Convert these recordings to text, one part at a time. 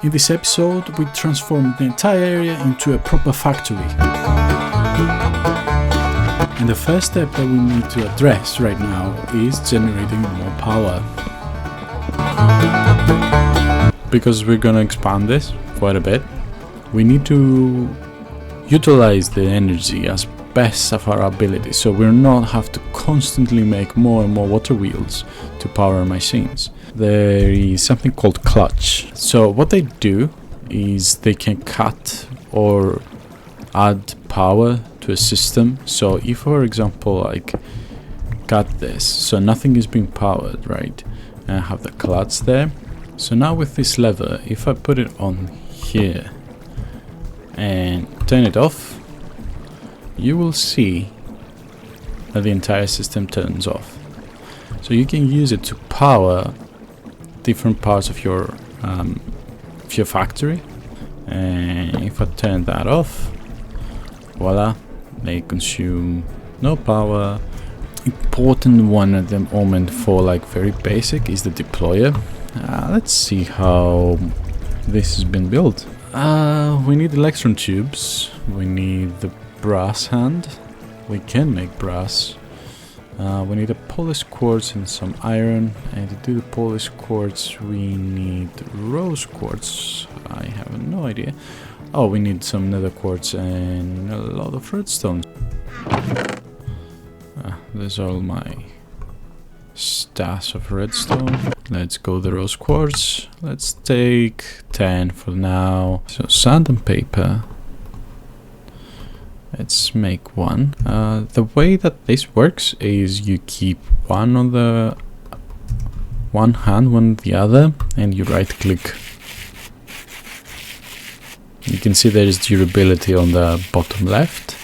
In this episode, we transformed the entire area into a proper factory. And the first step that we need to address right now is generating more power. Because we're gonna expand this quite a bit, we need to utilize the energy as best of our ability, so we'll not have to constantly make more and more water wheels to power our machines. There is something called clutch. So what they do is they can cut or add power to a system. So if, for example, like cut this, so nothing is being powered, right? And I have the clutch there. So now with this lever, if I put it on here and turn it off, you will see that the entire system turns off. So you can use it to power different parts of your factory. And if I turn that off, voila, they consume no power. Important one at the moment for like very basic is the deployer. Let's see how this has been built. We need electron tubes, we need the brass hand, we can make brass, we need a polished quartz and some iron, and to do the polished quartz we need rose quartz. I have no idea. Oh, we need some nether quartz and a lot of redstone. There's all my stash of redstone. Let's go the rose quartz. Let's take 10 for now. So sand and paper. Let's make one. The way that this works is you keep one on the one hand, one on the other, and you right click. You can see there is durability on the bottom left.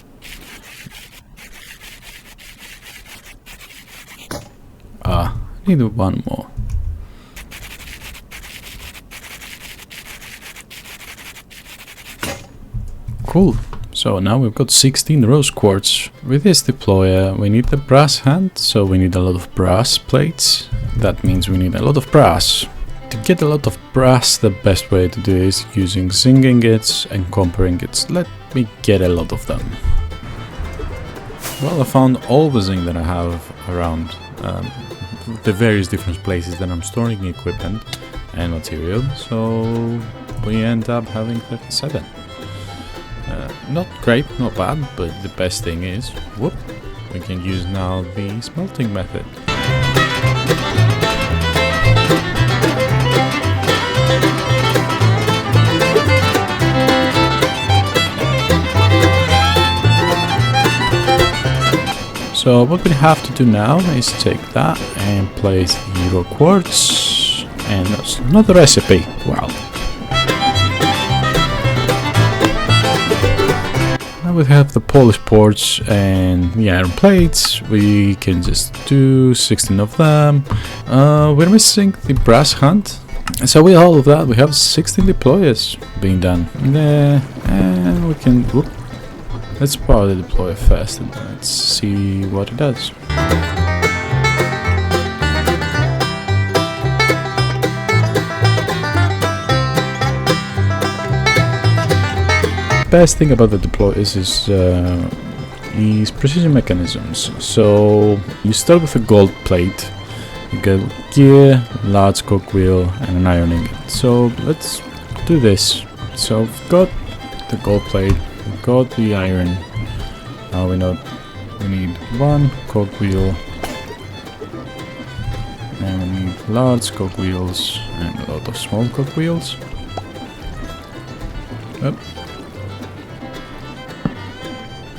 Need one more. Cool. So now we've got 16 rose quartz. With this deployer we need the brass hand, so we need a lot of brass plates. That means we need a lot of brass. To get a lot of brass, the best way to do is using zinc ingots and copper ingots. Let me get a lot of them. Well, I found all the zinc that I have around the various different places that I'm storing equipment and material, so we end up having 37. Not great, not bad, but the best thing is, whoop, we can use now the smelting method. So what we have to do now is take that and place the raw quartz, and that's not the recipe. Wow. Now we have the polished quartz and the iron plates. We can just do 16 of them. We're missing the brass hand. So with all of that, we have 16 deployers being done there, and we can. Whoop, let's power the deployer first and let's see what it does. Best thing about the deployers is precision mechanisms. So you start with a gold plate, you get gear, large cogwheel and an iron ingot. So let's do this. So we've got the gold plate, we've got the iron. Now we know we need one cogwheel, and we need large cogwheels and a lot of small cogwheels. Up.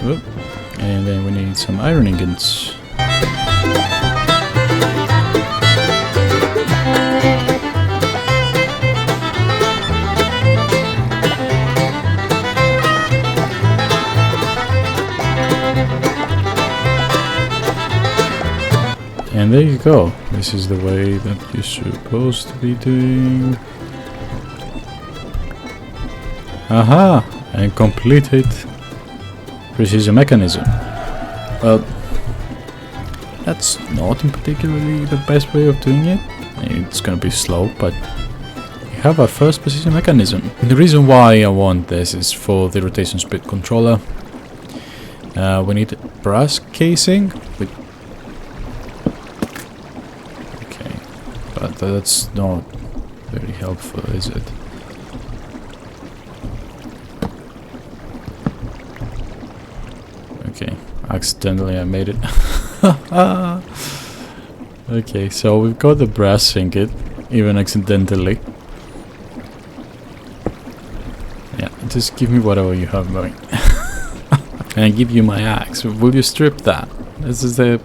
Up. And then we need some iron ingots. And there you go. This is the way that you're supposed to be doing. Aha! And completed precision mechanism. Well, that's not in particularly the best way of doing it. It's gonna be slow, but you have our first position mechanism. And the reason why I want this is for the rotation speed controller. We need brass casing with... Okay, but that's not very helpful, is it? Okay, accidentally I made it. Okay, so we've got the brass ingot, even accidentally. Yeah, just give me whatever you have going. And I give you my axe. Will you strip that? This is the...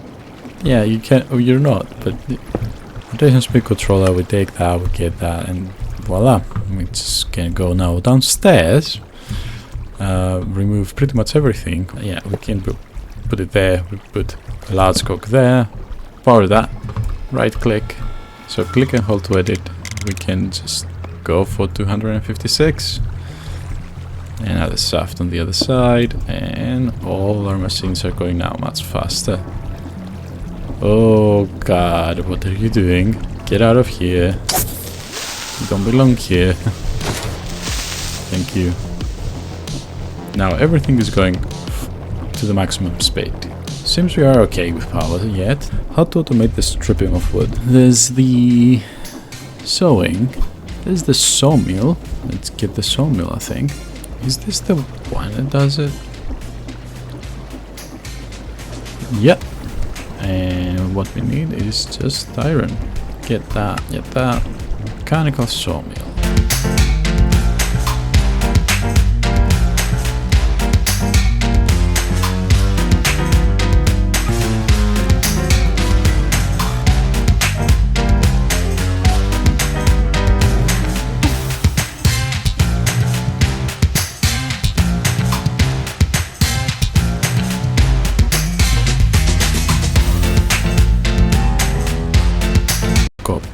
Yeah, you can... Oh, you're not, but... Rotation speed controller, we take that, we get that, and voila. We just can go now downstairs. Remove pretty much everything. Yeah, we can put it there. We put a large cock there. Power that. Right click. So click and hold to edit. We can just go for 256. Another shaft on the other side. And all our machines are going now much faster. Oh god, what are you doing? Get out of here. You don't belong here. Thank you. Now everything is going to the maximum speed. Seems we are okay with power yet. How to automate the stripping of wood? There's the sewing. There's the sawmill. Let's get the sawmill, I think. Is this the one that does it? Yep. And what we need is just iron. Get that, get that. Mechanical sawmill.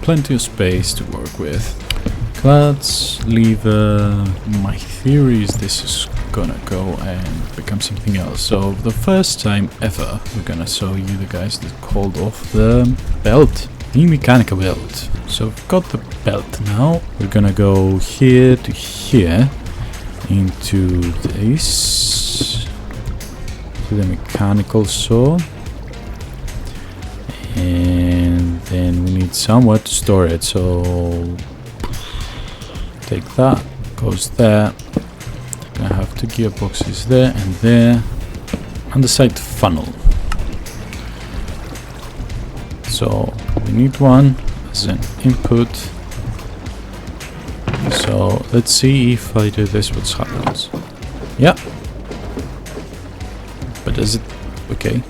Plenty of space to work with. Clutch, lever. My theory is this is gonna go and become something else. So the first time ever, we're gonna show you the guys that called off the belt, the mechanical belt. So we've got the belt now. We're gonna go here to here into this, to the mechanical saw. And then we need somewhere to store it, so take that, goes there. Gonna have two gearboxes there and there. Underside funnel. So we need one as an input. So let's see if I do this, what happens. Yeah. But does it... Okay.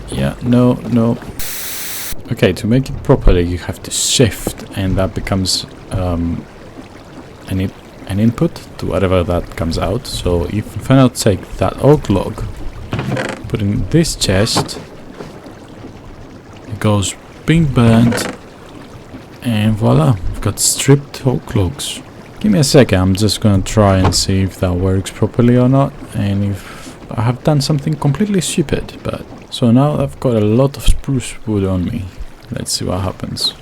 Yeah, no. Okay, to make it properly, you have to shift, and that becomes an input to whatever that comes out. So if I now take that oak log, put in this chest, it goes being burnt, and voila, we've got stripped oak logs. Give me a second, I'm just gonna try and see if that works properly or not, and if I have done something completely stupid, but... So now I've got a lot of spruce wood on me. Let's see what happens.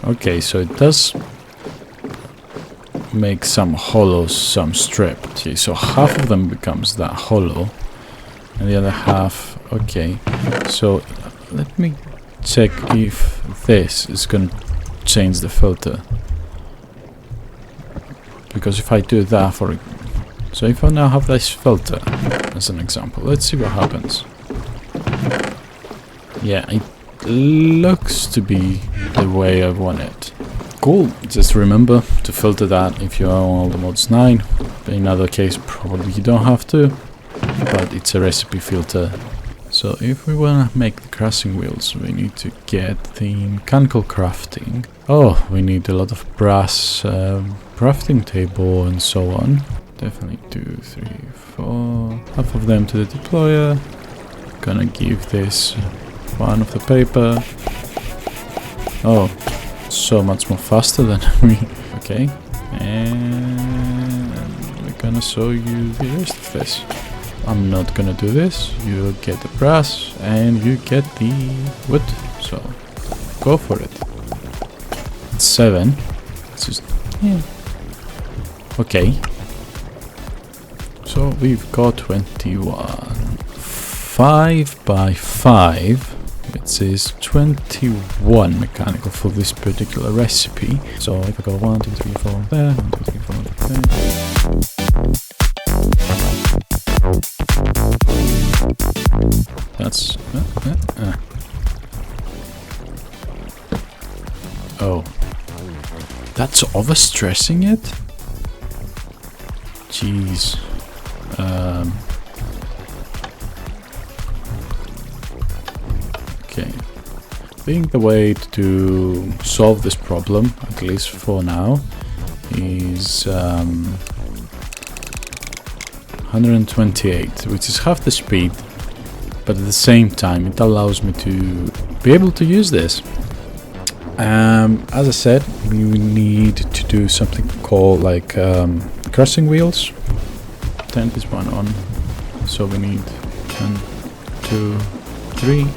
Okay, so it does make some hollows, some stripped. See, so half of them becomes that hollow, and the other half... Okay, so let me check if this is going to change the filter. Because if I do that for... So if I now have this filter, as an example, let's see what happens. Yeah, it looks to be the way I want it. Cool, just remember to filter that if you are on all the mods 9. In other case, probably you don't have to, but it's a recipe filter. So if we want to make the crafting wheels, we need to get the mechanical crafting. Oh, we need a lot of brass crafting table and so on. Definitely 2, 3, 4. Half of them to the deployer. Gonna give this one of the paper. Oh, so much more faster than me. Okay, and we're gonna show you the rest of this. I'm not gonna do this. You get the brass and you get the wood. So go for it. It's 7. It's just, yeah. Okay. So we've got 21. 5 by 5. It says 21 mechanical for this particular recipe. So if I go 1, 2, 3, 4 there, 1, 2, 3, 4 there. That's oh, that's overstressing it. Jeez. Okay. I think the way to solve this problem, at least for now, is 128, which is half the speed, but at the same time it allows me to be able to use this. As I said, we need to do something called like crossing wheels. Turn this one on. So we need 1, 2, 3.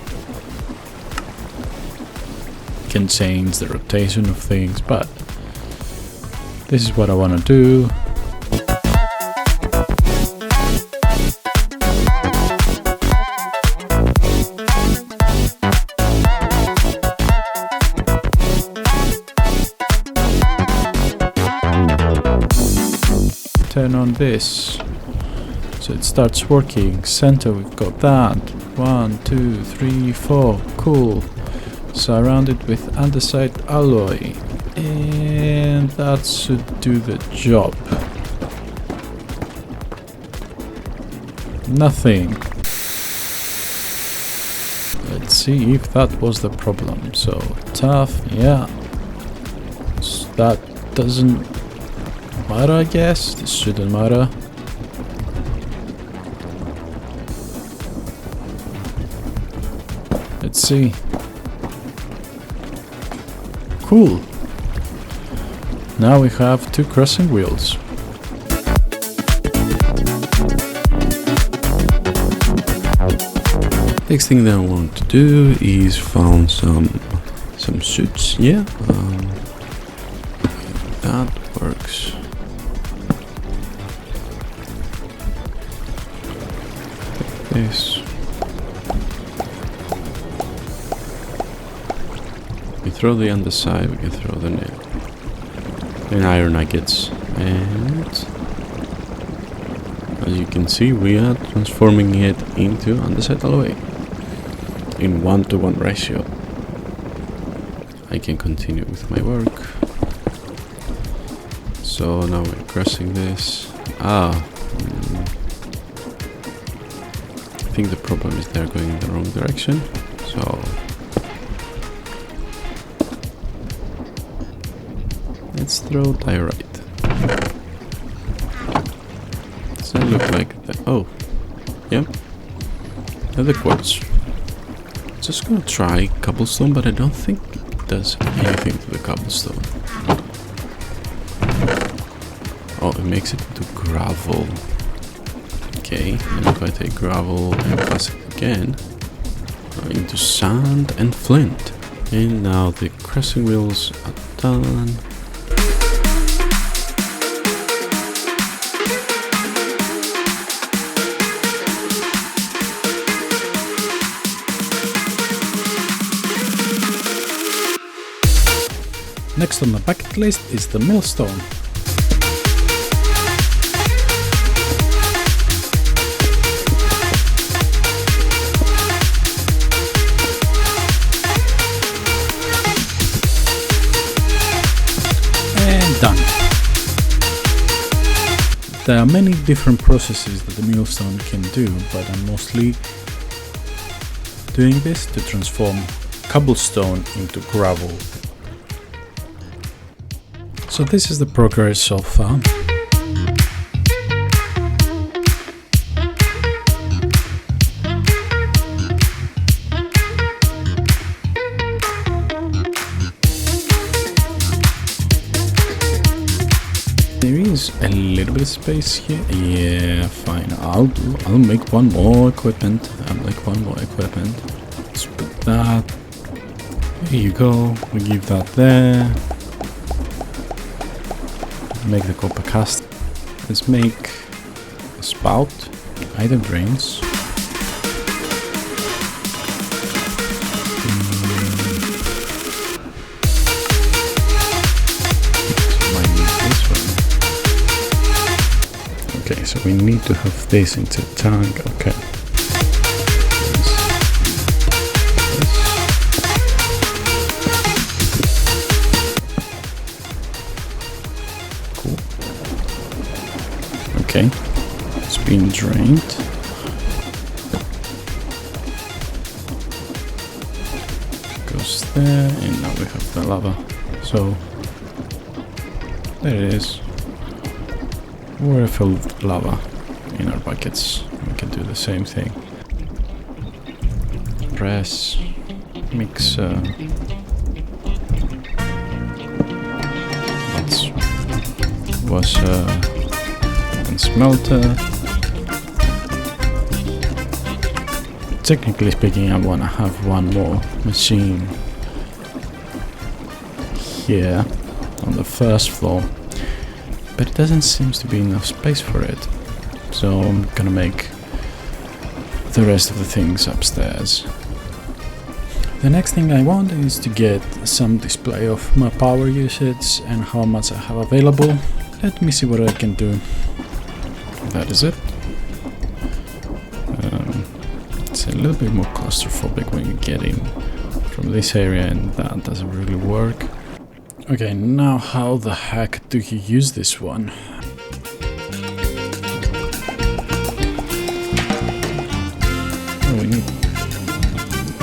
Can change the rotation of things, but this is what I want to do. Turn on this so it starts working. Center, we've got that. 1, 2, 3, 4. Cool. Surrounded with andesite alloy, and that should do the job. Nothing. Let's see if that was the problem. So tough, yeah. That doesn't matter, I guess. This shouldn't matter. Let's see. Cool. Now we have 2 crossing wheels. Next thing that I want to do is found some suits. Yeah, that works. Take this. We throw the underside, we can throw the iron nuggets, and as you can see we are transforming it into andesite alloy in 1-to-1 ratio. I can continue with my work. So now we're crossing this. I think the problem is they're going in the wrong direction, so let's throw diorite. Does that look like that? Oh, yeah. Another quartz. Just gonna try cobblestone, but I don't think it does anything to the cobblestone. Oh, it makes it into gravel. Okay, and if I take gravel and pass it again, into sand and flint. And now the crossing wheels are done. Next on the bucket list is the millstone. And done. There are many different processes that the millstone can do, but I'm mostly doing this to transform cobblestone into gravel. So this is the progress so far. There is a little bit of space here. Yeah, fine. I'll make one more equipment. Let's put that. Here you go. We give that there. Make the copper cast. Let's make a spout. Either drains. Okay, so we need to have this into the tank. Okay. Cool. Okay, it's been drained. Goes there, and now we have the lava. So there it is. We're filled lava in our buckets. We can do the same thing. Press, mix. Washer and smelter. Technically speaking, I want to have one more machine here on the first floor. But it doesn't seem to be enough space for it, so I'm gonna make the rest of the things upstairs. The next thing I want is to get some display of my power usage and how much I have available. Let me see what I can do. That is it. It's a little bit more claustrophobic when you get in from this area, and that doesn't really work. Okay, now how the heck do you use this one? Oh, we need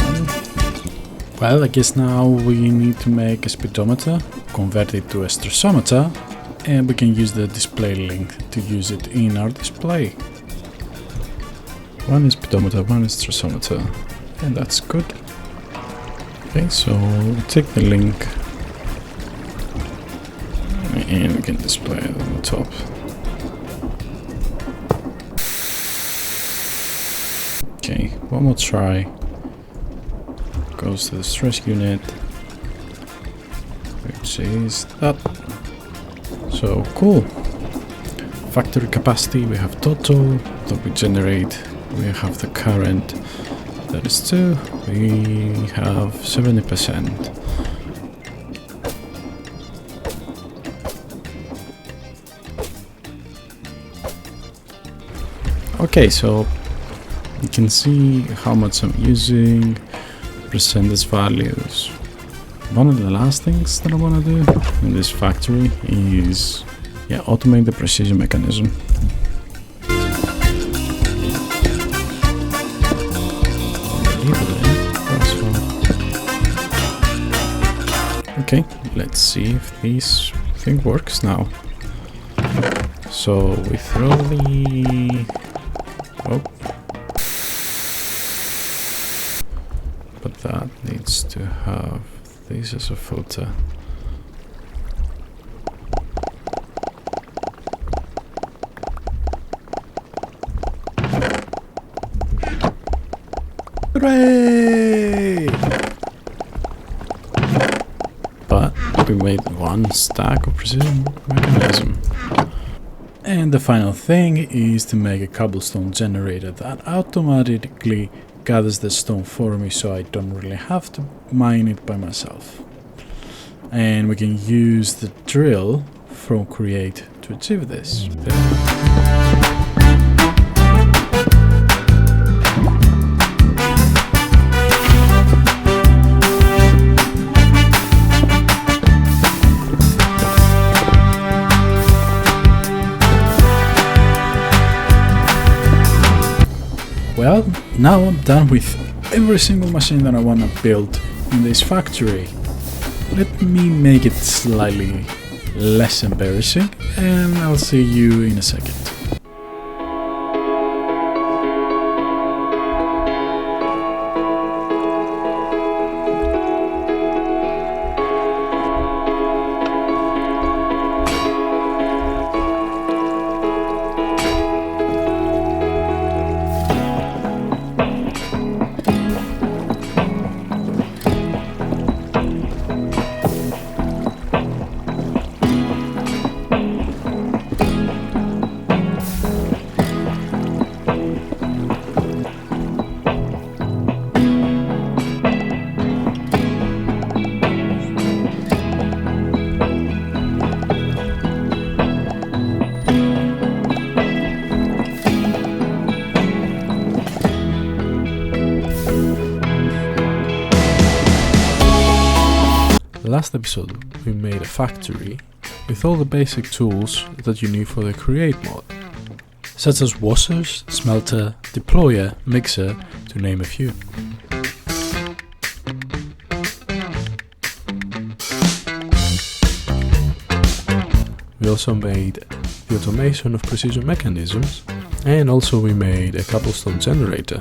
one. Well, I guess now we need to make a speedometer, convert it to a stressometer, and we can use the display link to use it in our display. One is speedometer, one is stressometer, and that's good. Okay, so we take the link. And we can display it on the top. Okay, one more try. Goes to the stress unit, which is that. So cool. Factory capacity we have total that we generate. We have the current, that is 2. We have 70%. Okay, so you can see how much I'm using, percentage values. One of the last things that I want to do in this factory is automate the precision mechanism. Okay, let's see if this thing works now. So we throw the... Oh. But that needs to have this as a filter. Hooray! But we made one stack of precision mechanism. And the final thing is to make a cobblestone generator that automatically gathers the stone for me, so I don't really have to mine it by myself. And we can use the drill from create to achieve this. Well, now I'm done with every single machine that I want to build in this factory. Let me make it slightly less embarrassing, and I'll see you in a second. Last episode we made a factory with all the basic tools that you need for the create mod, such as washers, smelter, deployer, mixer, to name a few. We also made the automation of precision mechanisms, and also we made a cobblestone generator.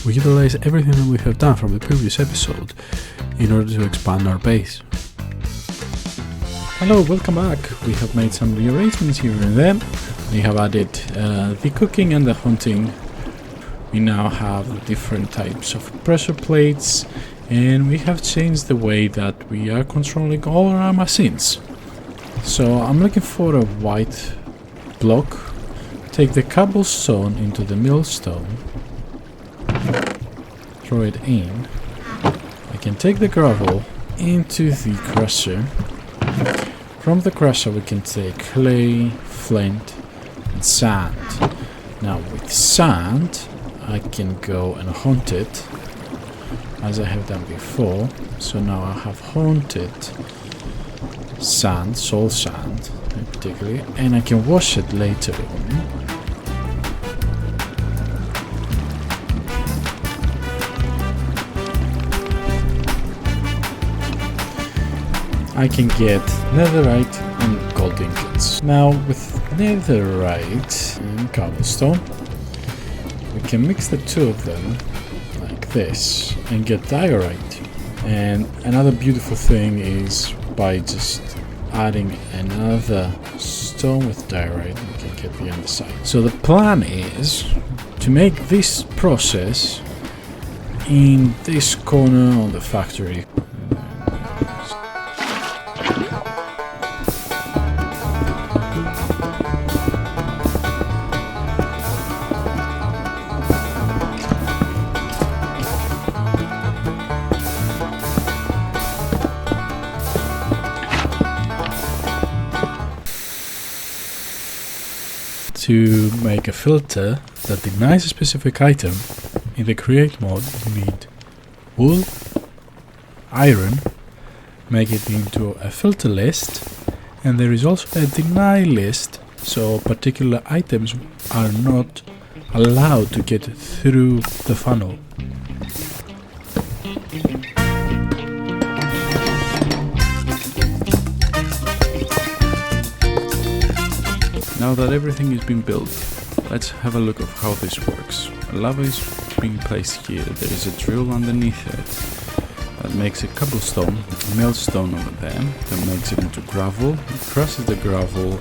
We utilize everything that we have done from the previous episode in order to expand our base. Hello, welcome back. We have made some rearrangements here and there. We have added the cooking and the hunting. We now have different types of pressure plates, and we have changed the way that we are controlling all our machines. So I'm looking for a white block. Take the cobblestone into the millstone, throw it in. I can take the gravel into the crusher. From the crusher we can take clay, flint and sand. Now with sand I can go and hunt it as I have done before. So now I have hunted sand, soul sand in particular, and I can wash it later on. I can get netherite and gold ingots. Now with netherite and cobblestone, we can mix the two of them like this and get diorite. And another beautiful thing is by just adding another stone with diorite, we can get the underside. So the plan is to make this process in this corner of the factory. To make a filter that denies a specific item, in the create mode you need wool, iron, make it into a filter list, and there is also a deny list, so particular items are not allowed to get through the funnel. Now that everything has been built, let's have a look at how this works. Lava is being placed here, there is a drill underneath it that makes a cobblestone, a millstone over there, that makes it into gravel, it crushes the gravel,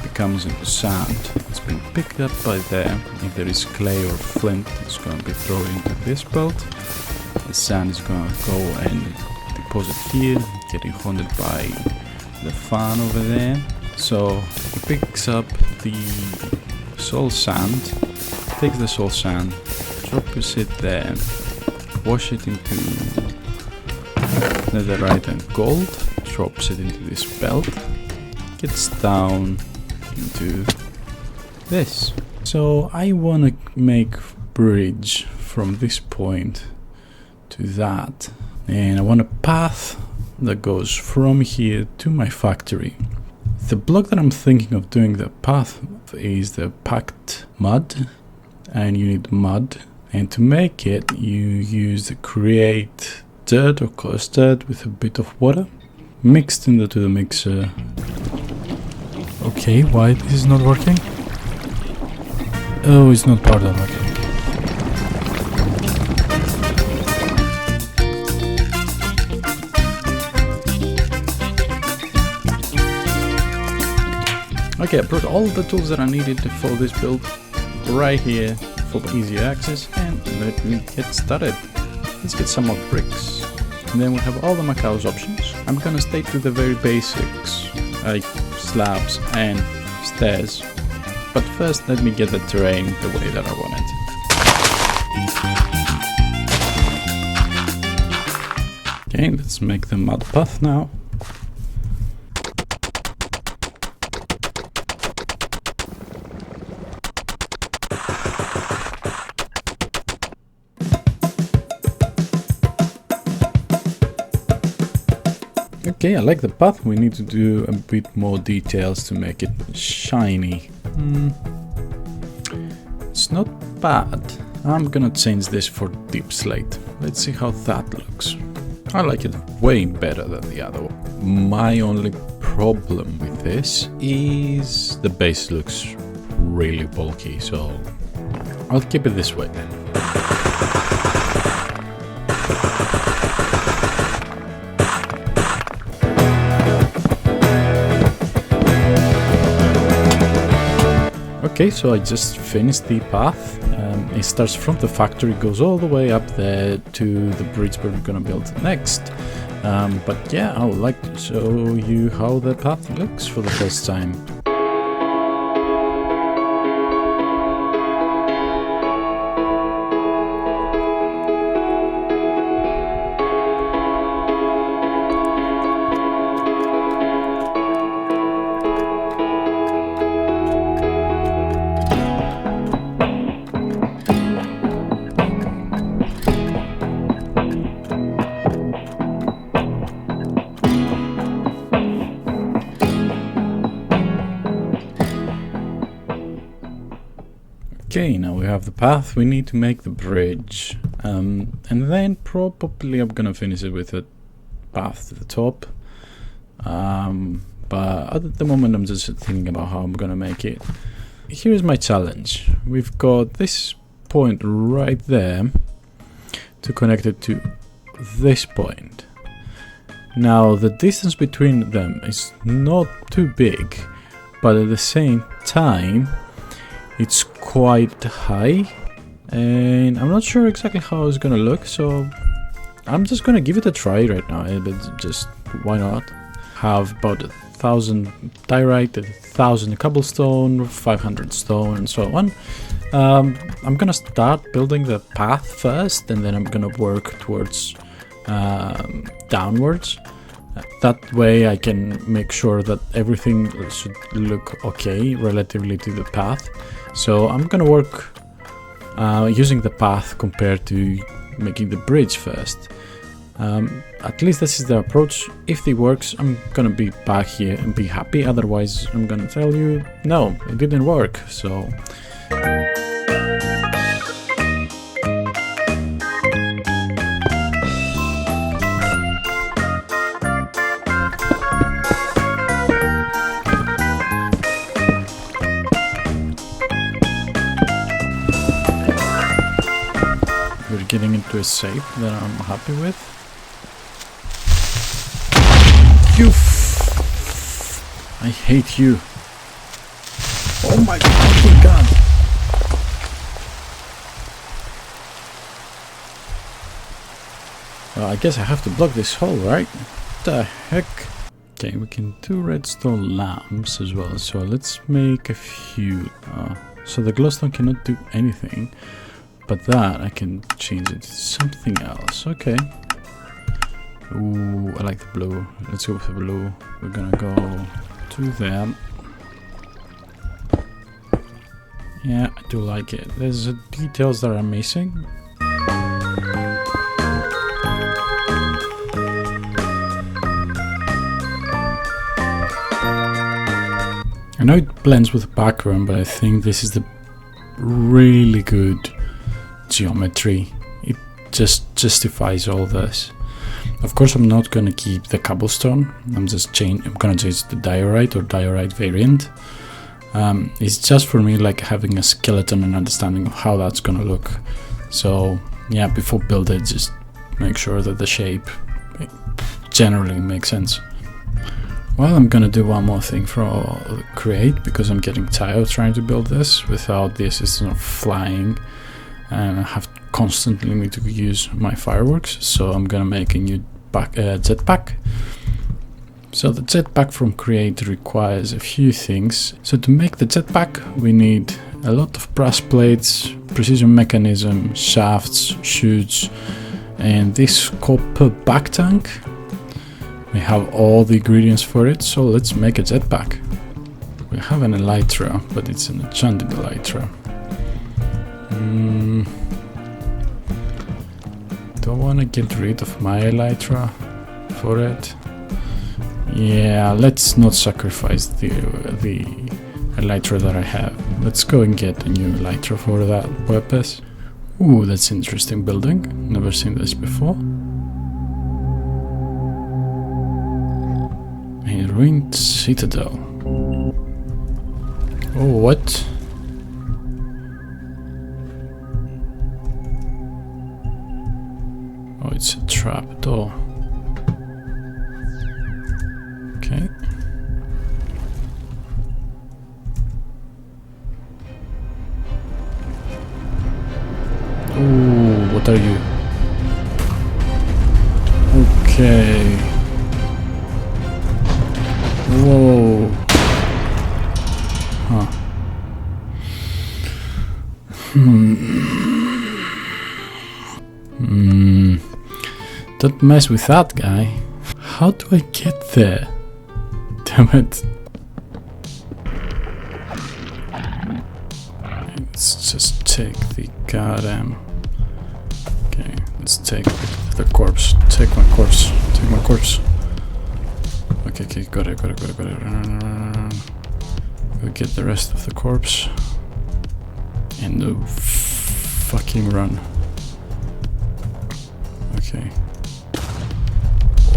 becomes into sand. It's been picked up by there. If there is clay or flint, it's going to be thrown into this belt. The sand is going to go and deposit here, getting haunted by the fan over there. So he picks up the soul sand, takes the soul sand, drops it there, wash it into netherite and gold, drops it into this belt, gets down into this. So I want to make bridge from this point to that, and I want a path that goes from here to my factory. The block that I'm thinking of doing the path is the packed mud, and you need mud, and to make it you use the create dirt or coarse dirt with a bit of water mixed into the mixer. Okay, why this is not working? Oh, it's not part of it. Okay, I brought all the tools that I needed for this build right here for easy access, and let me get started. Let's get some more bricks. And then we have all the Macau's options. I'm gonna stay to the very basics, like slabs and stairs. But first, let me get the terrain the way that I want it. Okay, let's make the mud path now. Okay, I like the path. We need to do a bit more details to make it shiny. It's not bad. I'm gonna change this for deep slate. Let's see how that looks. I like it way better than the other one. My only problem with this is the base looks really bulky, so I'll keep it this way then. Okay, so I just finished the path. It starts from the factory, goes all the way up there to the bridge where we're gonna build next. But yeah, I would like to show you how the path looks for the first time. Okay, now we have the path, we need to make the bridge, and then probably I'm gonna finish it with a path to the top, but at the moment I'm just thinking about how I'm gonna make it. Here's my challenge. We've got this point right there to connect it to this point. Now the distance between them is not too big, but at the same time it's quite high, and I'm not sure exactly how it's gonna look, so I'm just gonna give it a try right now. But just why not? Have about 1,000 diorite, 1,000 cobblestone, 500 stone, and so on. I'm gonna start building the path first, and then I'm gonna work towards downwards. That way I can make sure that everything should look okay relatively to the path. So I'm gonna work using the path compared to making the bridge first. At least this is the approach. If it works, I'm gonna be back here and be happy. Otherwise, I'm gonna tell you, no, it didn't work. So we're getting into a shape that I'm happy with. I hate you. Oh my fucking god. Well, I guess I have to block this hole, right? What the heck? Okay, we can do redstone lamps as well, so let's make a few. So the glowstone cannot do anything, but that I can change it to something else. Okay. Ooh, I like the blue. Let's go with the blue. We're gonna go to them. Yeah, I do like it. There's details that are missing. I know it blends with the background, but I think this is the really good geometry. It just justifies all this. Of course, I'm not gonna keep the cobblestone. I'm gonna change the diorite or diorite variant. It's just for me like having a skeleton and understanding of how that's gonna look. So yeah, before build it, just make sure that the shape generally makes sense. Well, I'm gonna do one more thing for create, because I'm getting tired of trying to build this without the assistance of flying, and I have constantly need to use my fireworks. So I'm gonna make a new jetpack. So the jetpack from create requires a few things. So to make the jetpack, we need a lot of brass plates, precision mechanism, shafts, chutes, and this copper back tank. We have all the ingredients for it, so let's make a jetpack. We have an elytra, but it's an enchanted elytra. Don't want to get rid of my elytra for it. Yeah, let's not sacrifice the elytra that I have. Let's go and get a new elytra for that purpose. Ooh, that's an interesting building. Never seen this before. A ruined citadel. Oh, what? Oh, it's a trap door. Okay. Ooh, what are you? Okay. Whoa. Huh. Don't mess with that guy. How do I get there? Damn it. Let's just take the goddamn... Okay, let's take the corpse. Take my corpse. Take my corpse. Okay, got it. Go get the rest of the corpse. And fucking run. Okay.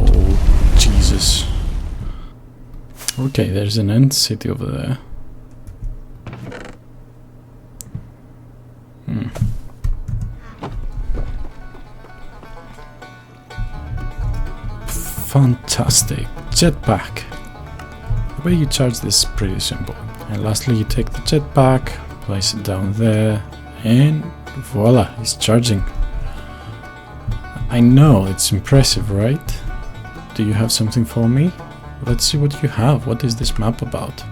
Oh, Jesus. Okay, there's an end city over there. Fantastic. Jetpack. The way you charge this is pretty simple. And lastly, you take the jetpack, place it down there, and voila, it's charging. I know, it's impressive, right? Do you have something for me? Let's see what you have. What is this map about?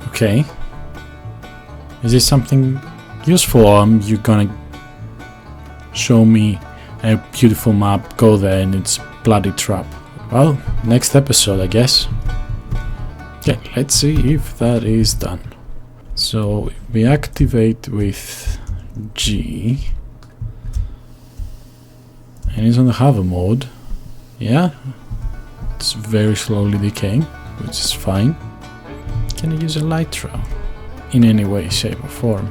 Okay. Is this something useful, or you gonna show me a beautiful map, go there, and it's a bloody trap? Well, next episode, I guess. Okay, let's see if that is done. So we activate with G, and it's on the hover mode. Yeah, it's very slowly decaying, which is fine. Can I use a elytra in any way, shape, or form?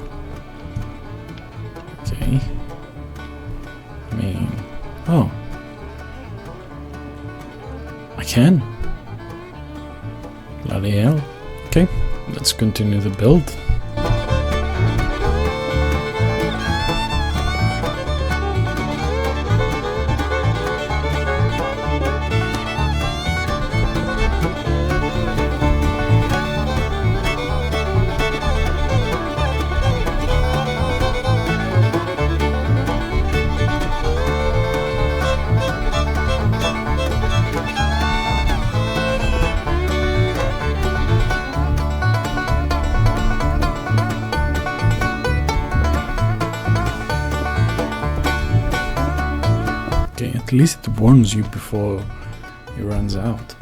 Okay. I mean, oh, I can. Bloody hell. Okay, let's continue the build. Okay, at least it warns you before it runs out.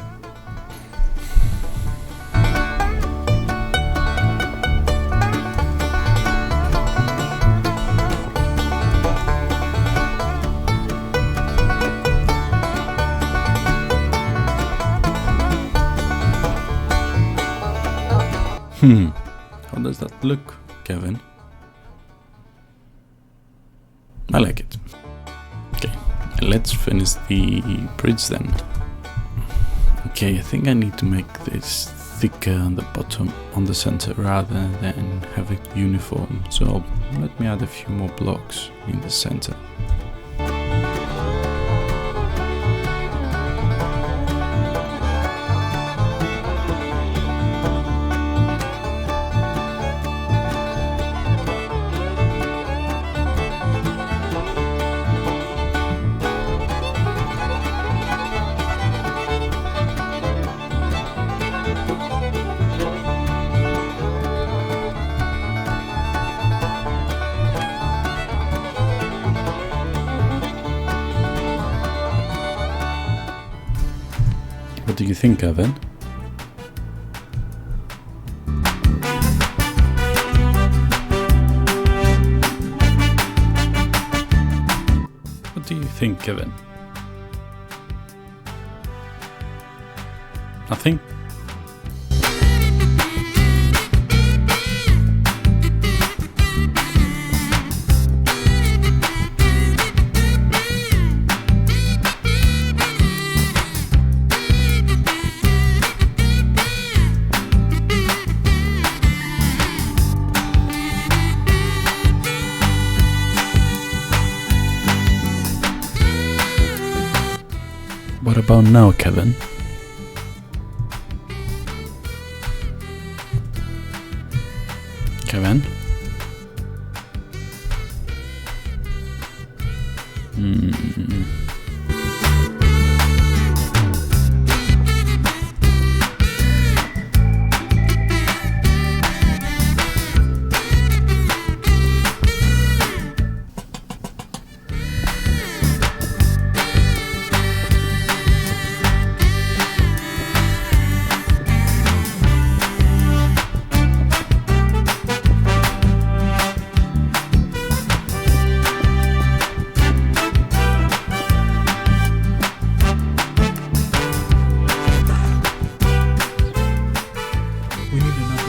How does that look, Kevin? I like it. Okay, let's finish the bridge then. Okay, I think I need to make this thicker on the bottom, on the center, rather than have it uniform. So let me add a few more blocks in the center. What do you think, Evan? What do you think, Evan? Nothing? What about now, Kevin? Kevin? We need another.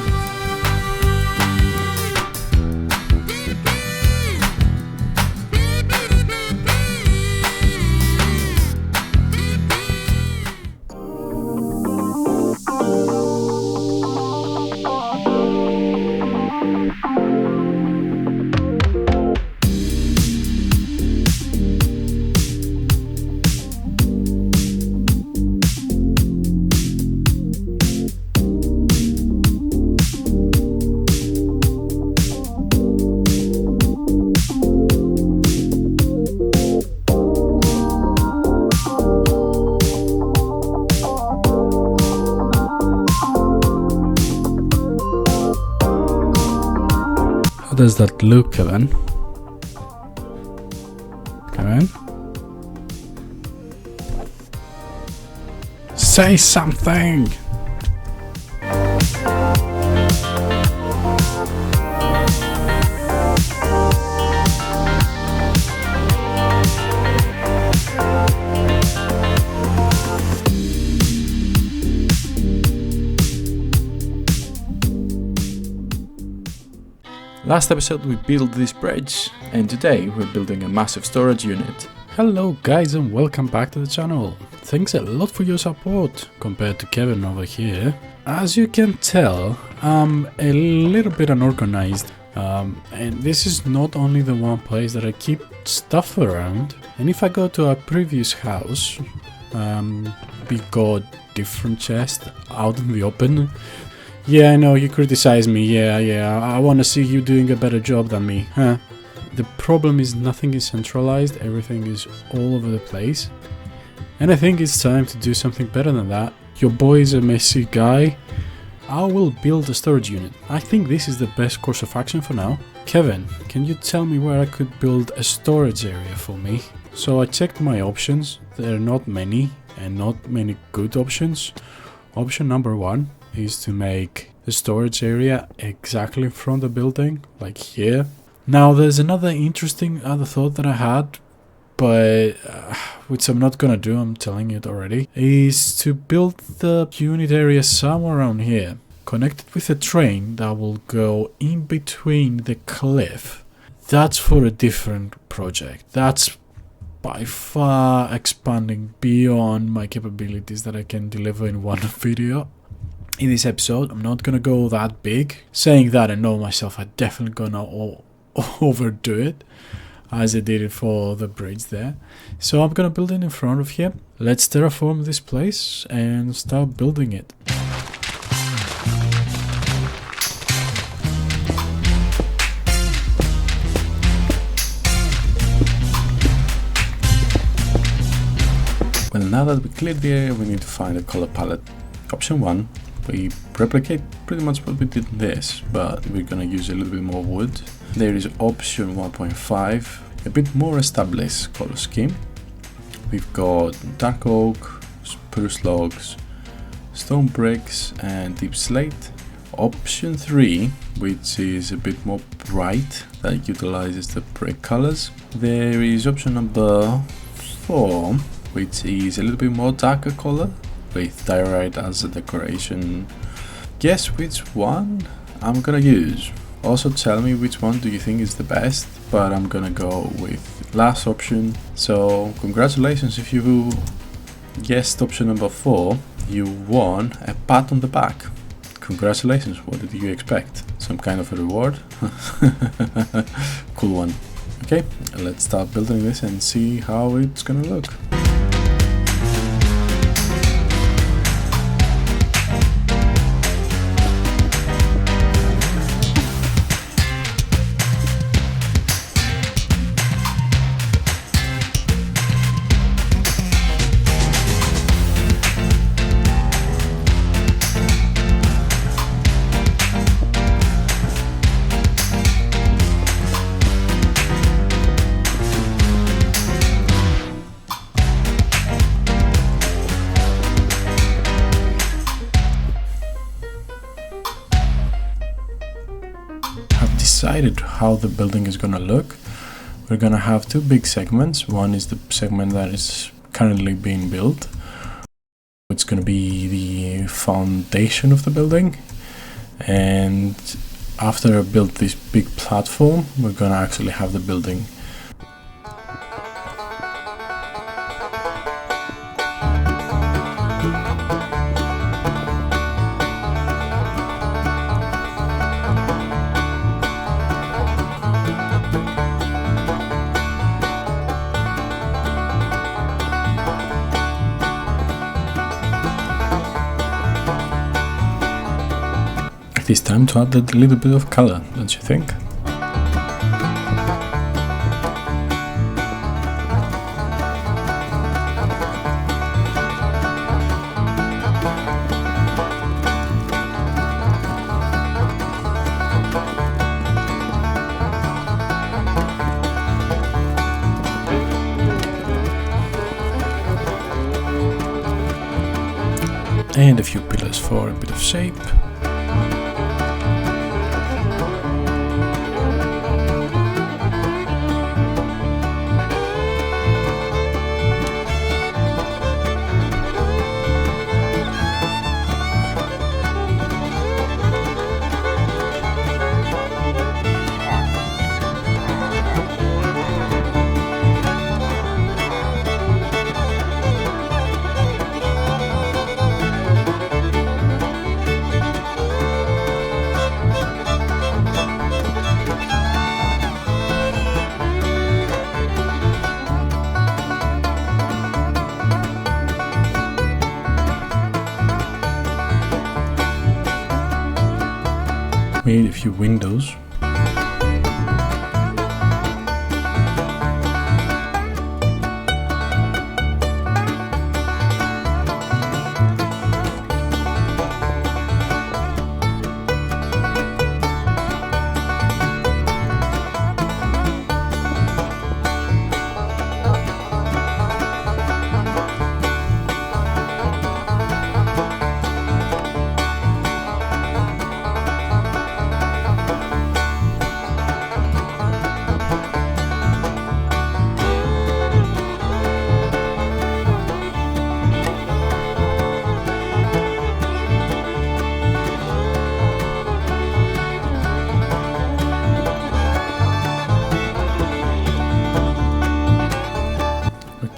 How does that look, Kevin? Kevin? Say something! Last episode we built this bridge, and today we're building a massive storage unit. Hello guys and welcome back to the channel. Thanks a lot for your support compared to Kevin over here. As you can tell, I'm a little bit unorganized, and this is not only the one place that I keep stuff around. And if I go to our previous house, we got different chests out in the open. Yeah, I know, you criticize me, yeah, I wanna see you doing a better job than me, huh? The problem is nothing is centralized, everything is all over the place. And I think it's time to do something better than that. Your boy is a messy guy. I will build a storage unit. I think this is the best course of action for now. Kevin, can you tell me where I could build a storage area for me? So I checked my options, there are not many, and not many good options. Option number one is to make the storage area exactly in front of the building, like here. Now there's another interesting other thought that I had, but which I'm not gonna do, I'm telling it already, is to build the unit area somewhere around here, connected with a train that will go in between the cliff. That's for a different project. That's by far expanding beyond my capabilities that I can deliver in one video. In this episode, I'm not gonna go that big. Saying that, I know myself, I'm definitely gonna overdo it, as I did it for the bridge there. So I'm gonna build it in front of here. Let's terraform this place and start building it. Well, now that we cleared the area, we need to find a color palette. Option 1. We replicate pretty much what we did in this, but we're gonna use a little bit more wood. There is option 1.5, a bit more established color scheme. We've got dark oak, spruce logs, stone bricks and deep slate. Option 3, which is a bit more bright, that utilizes the brick colors. There is option number 4, which is a little bit more darker color, with diorite as a decoration. Guess which one I'm gonna use. Also tell me which one do you think is the best, but I'm gonna go with last option. So congratulations if you guessed option number 4, you won a pat on the back. Congratulations, what did you expect? Some kind of a reward? Cool one. Okay, let's start building this and see how it's gonna look. Decided how the building is gonna look. We're gonna have two big segments. One is the segment that is currently being built. It's gonna be the foundation of the building, and after I build this big platform, we're gonna actually have the building. It is time to add a little bit of color, don't you think? And a few pillars for a bit of shape. Made a few windows.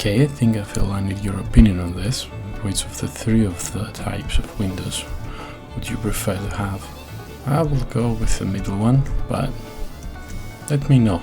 Okay, I think I need your opinion on this. Which of the three of the types of windows would you prefer to have? I will go with the middle one, but let me know.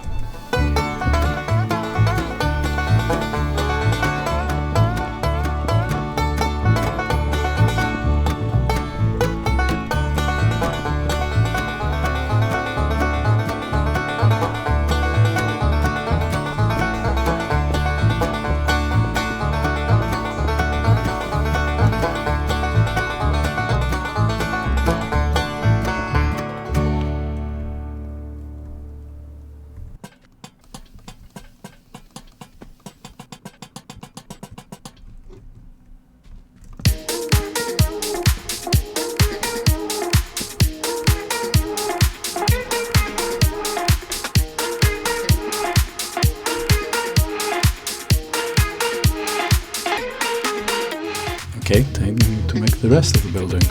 Okay, time to make the rest of the building.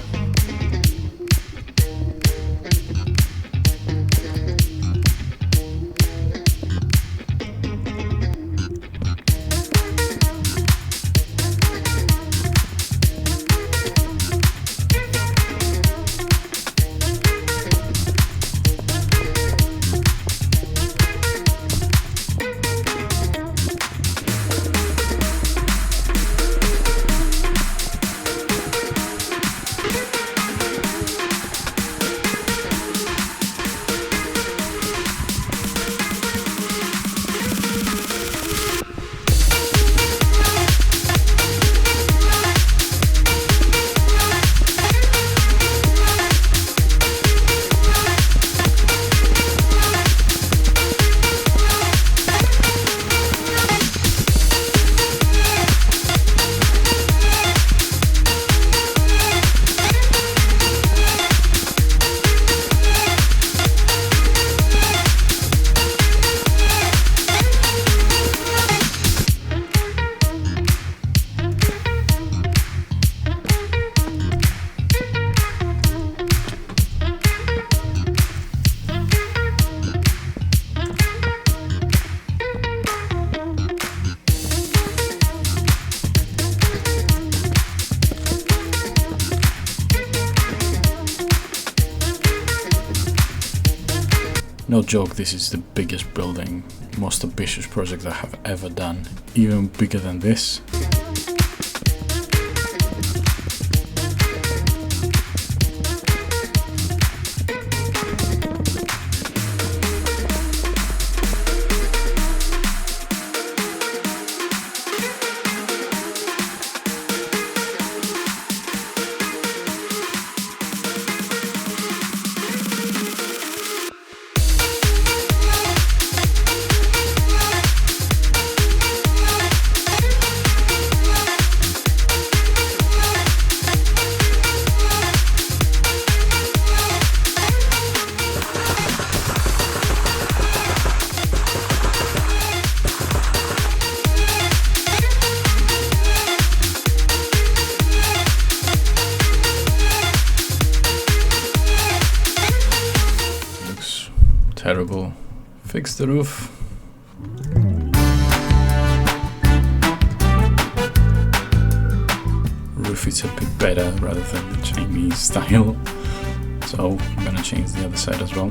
No joke, this is the biggest building, most ambitious project I have ever done, even bigger than this. Terrible. Fix the roof. Roof is a bit better rather than the Chinese style. So I'm gonna change the other side as well.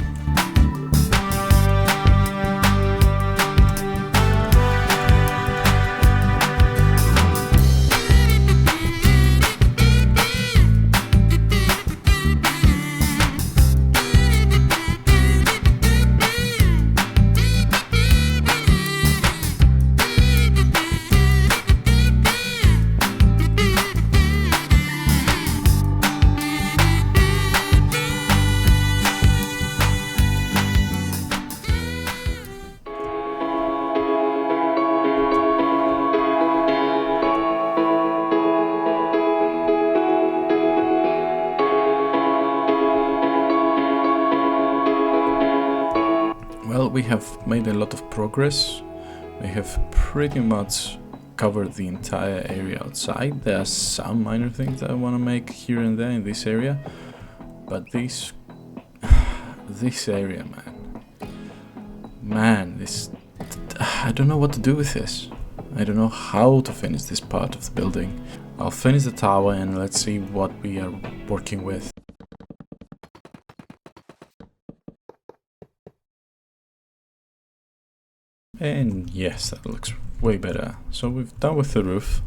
Well, we have made a lot of progress. We have pretty much covered the entire area outside. There are some minor things that I want to make here and there in this area, but this area, this, I don't know what to do with this. I don't know how to finish this part of the building. I'll finish the tower and let's see what we are working with. And yes, that looks way better. So we've done with the roof.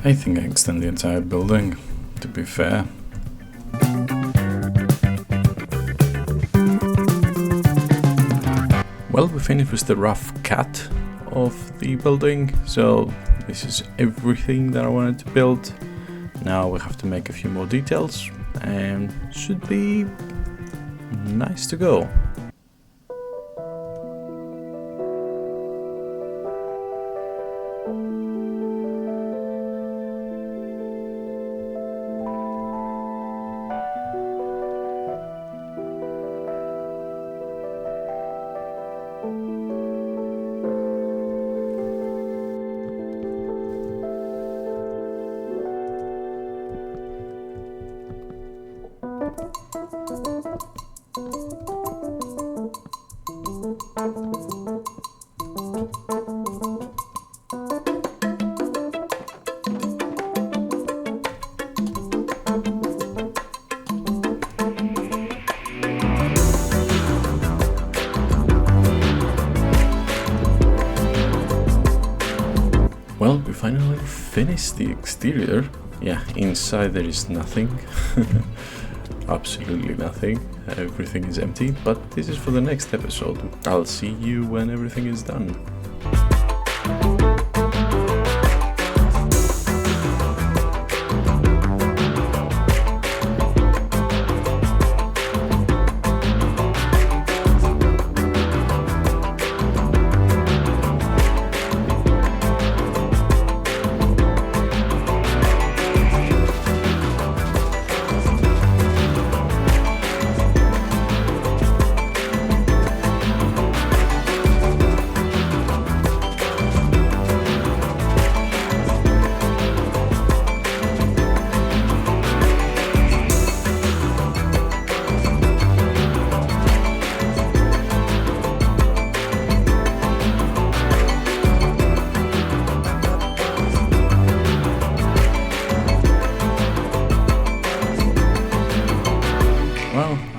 I think I extend the entire building, to be fair. Well, we finished with the rough cut of the building, so This is everything that I wanted to build. Now we have to make a few more details and should be nice to go. Well, we finally finished the exterior. Yeah, inside there is nothing. Absolutely nothing. Everything is empty, but this is for the next episode. I'll see you when everything is done.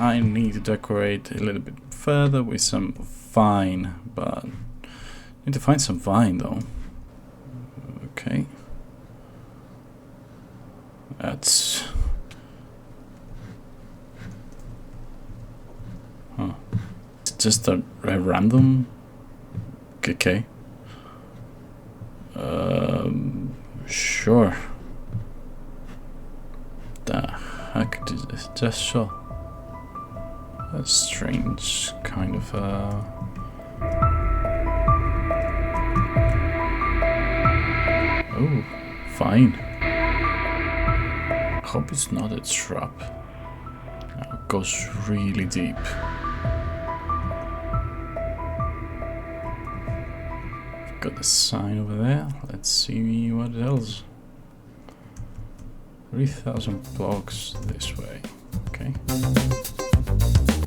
I need to decorate a little bit further with some vine, but I need to find some vine though. Okay. That's... Huh. It's just a random... Okay. Sure. The heck did this just show? A strange kind of Oh, fine. Hope it's not a trap. It goes really deep. Got the sign over there. Let's see what else. 3,000 blocks this way. Okay.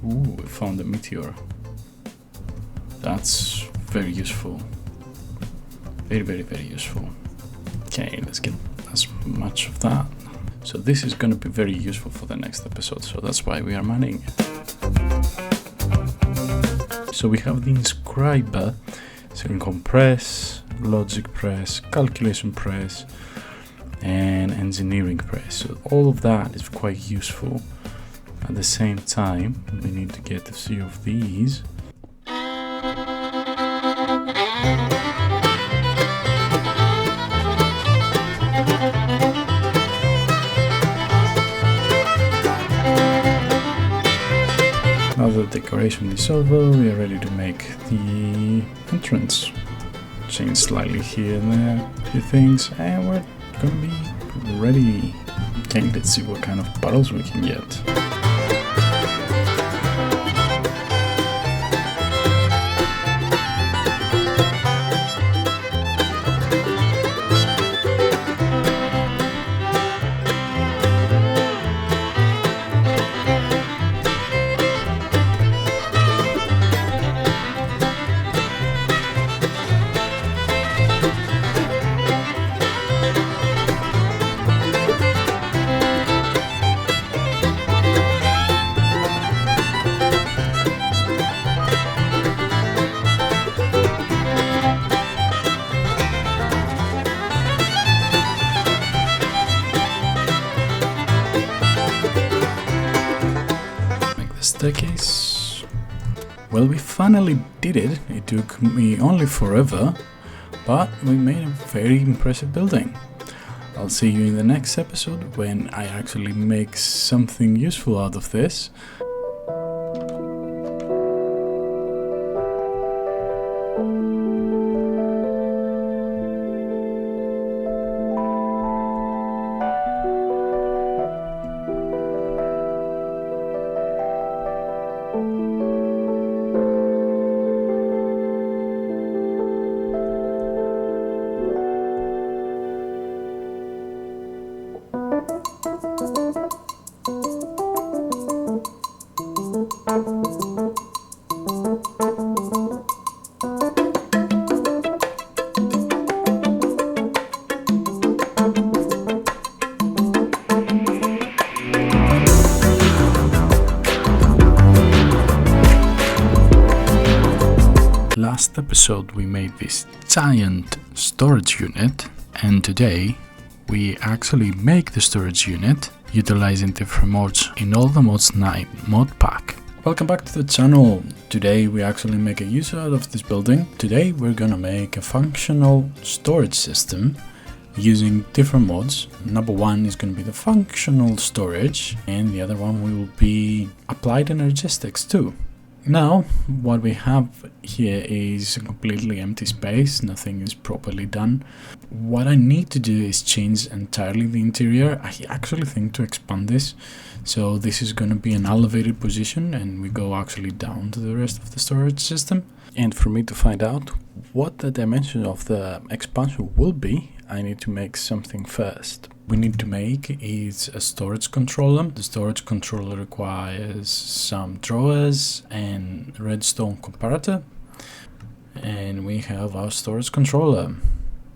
Ooh, we found a meteor. That's very useful. Very useful. Okay, let's get as much of that. So this is going to be very useful for the next episode, so that's why we are mining. So we have the inscriber, second press, logic press, calculation press, and engineering press. So all of that is quite useful. At the same time, we need to get a few of these. Now the decoration is over, we are ready to make the entrance. Change slightly here and there, a few things, and we're gonna be ready. Okay, let's see what kind of bottles we can get. Staircase. Well, we finally did it. It took me only forever, but we made a very impressive building. I'll see you in the next episode when I actually make something useful out of this. Last episode we made this giant storage unit, and today we actually make the storage unit utilizing different mods in all the mods 9 mod pack. Welcome back to the channel. Today we actually make a use out of this building. Today we're gonna make a functional storage system using different mods. Number one is going to be the functional storage, and the other one will be applied energistics too. Now, what we have here is a completely empty space, nothing is properly done. What I need to do is change entirely the interior. I actually think to expand this. So this is going to be an elevated position, and we go actually down to the rest of the storage system. And for me to find out what the dimension of the expansion will be, I need to make something first. We need to make is a storage controller. The storage controller requires some drawers and redstone comparator, and we have our storage controller.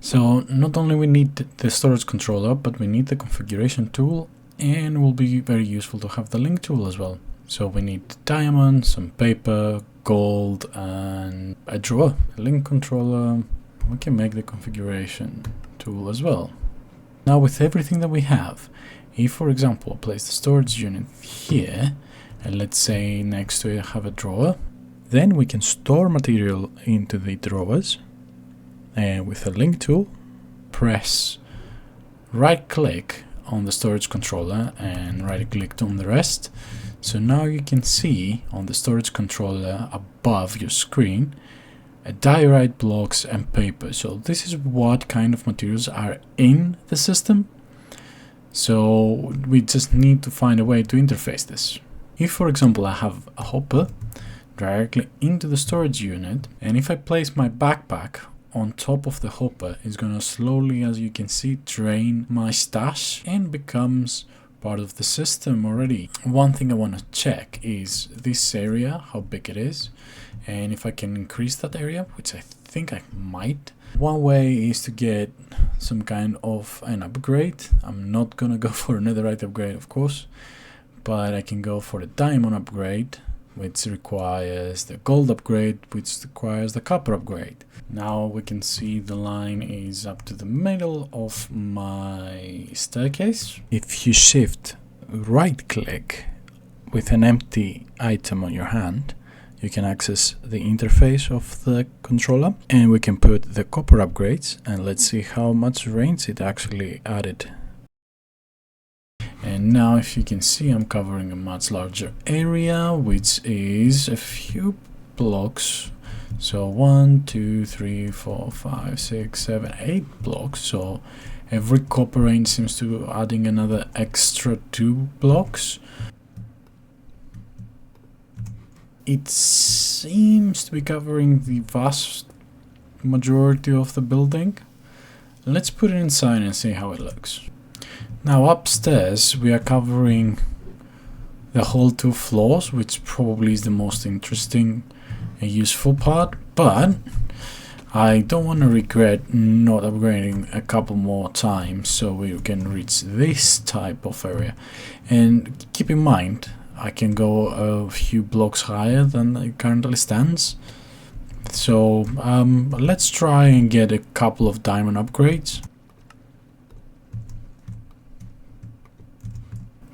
So not only we need the storage controller, but we need the configuration tool, and it will be very useful to have the link tool as well. So we need diamond, some paper, gold, and a drawer, a link controller. We can make the configuration tool as well. Now with everything that we have, if for example I place the storage unit here, and let's say next to it I have a drawer, then we can store material into the drawers, and with the link tool, press right click on the storage controller and right click on the rest. So now you can see on the storage controller above your screen diorite blocks and paper. So this is what kind of materials are in the system. So we just need to find a way to interface this. If for example I have a hopper directly into the storage unit, and if I place my backpack on top of the hopper, it's gonna slowly, as you can see, drain my stash and becomes part of the system already. One thing I want to check is this area, how big it is, and if I can increase that area, which I think I might. One way is to get some kind of an upgrade. I'm not gonna go for a netherite upgrade, of course, but I can go for a diamond upgrade, which requires the gold upgrade, which requires the copper upgrade. Now we can see the line is up to the middle of my staircase. If you shift right click with an empty item on your hand, you can access the interface of the controller, and we can put the copper upgrades, and let's see how much range it actually added. And now if you can see, I'm covering a much larger area, which is a few blocks. So 1, 2, 3, 4, 5, 6, 7, 8 blocks. So every copper range seems to be adding another extra 2 blocks. It seems to be covering the vast majority of the building. Let's put it inside and see how it looks. Now upstairs we are covering the whole 2 floors, which probably is the most interesting and useful part, but I don't want to regret not upgrading a couple more times so we can reach this type of area. And keep in mind, I can go a few blocks higher than it currently stands. So let's try and get a couple of diamond upgrades.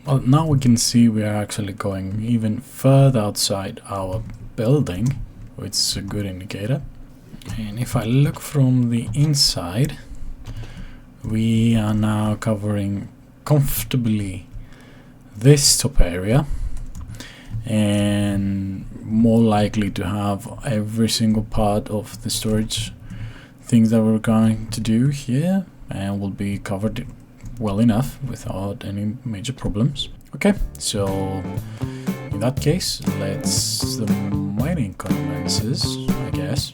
Well, now we can see we are actually going even further outside our building, which is a good indicator. And if I look from the inside, we are now covering comfortably this top area, and more likely to have every single part of the storage things that we're going to do here, and will be covered well enough without any major problems. Okay, so in that case, the mining commences, I guess.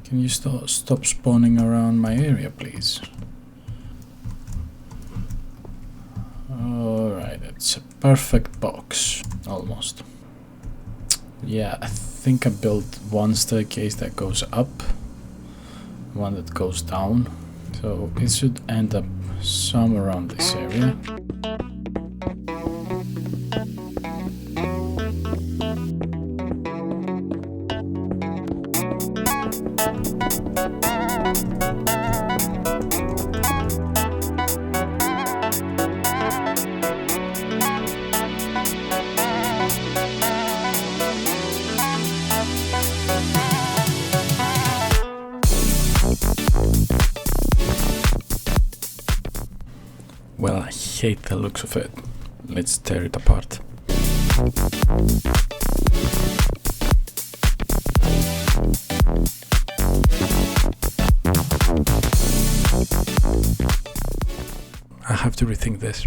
Can you stop spawning around my area, please? Alright, it's a perfect box. Almost. Yeah, I think I built one staircase that goes up, one that goes down. So it should end up somewhere around this area. Well, I hate the looks of it. Let's tear it apart. I have to rethink this.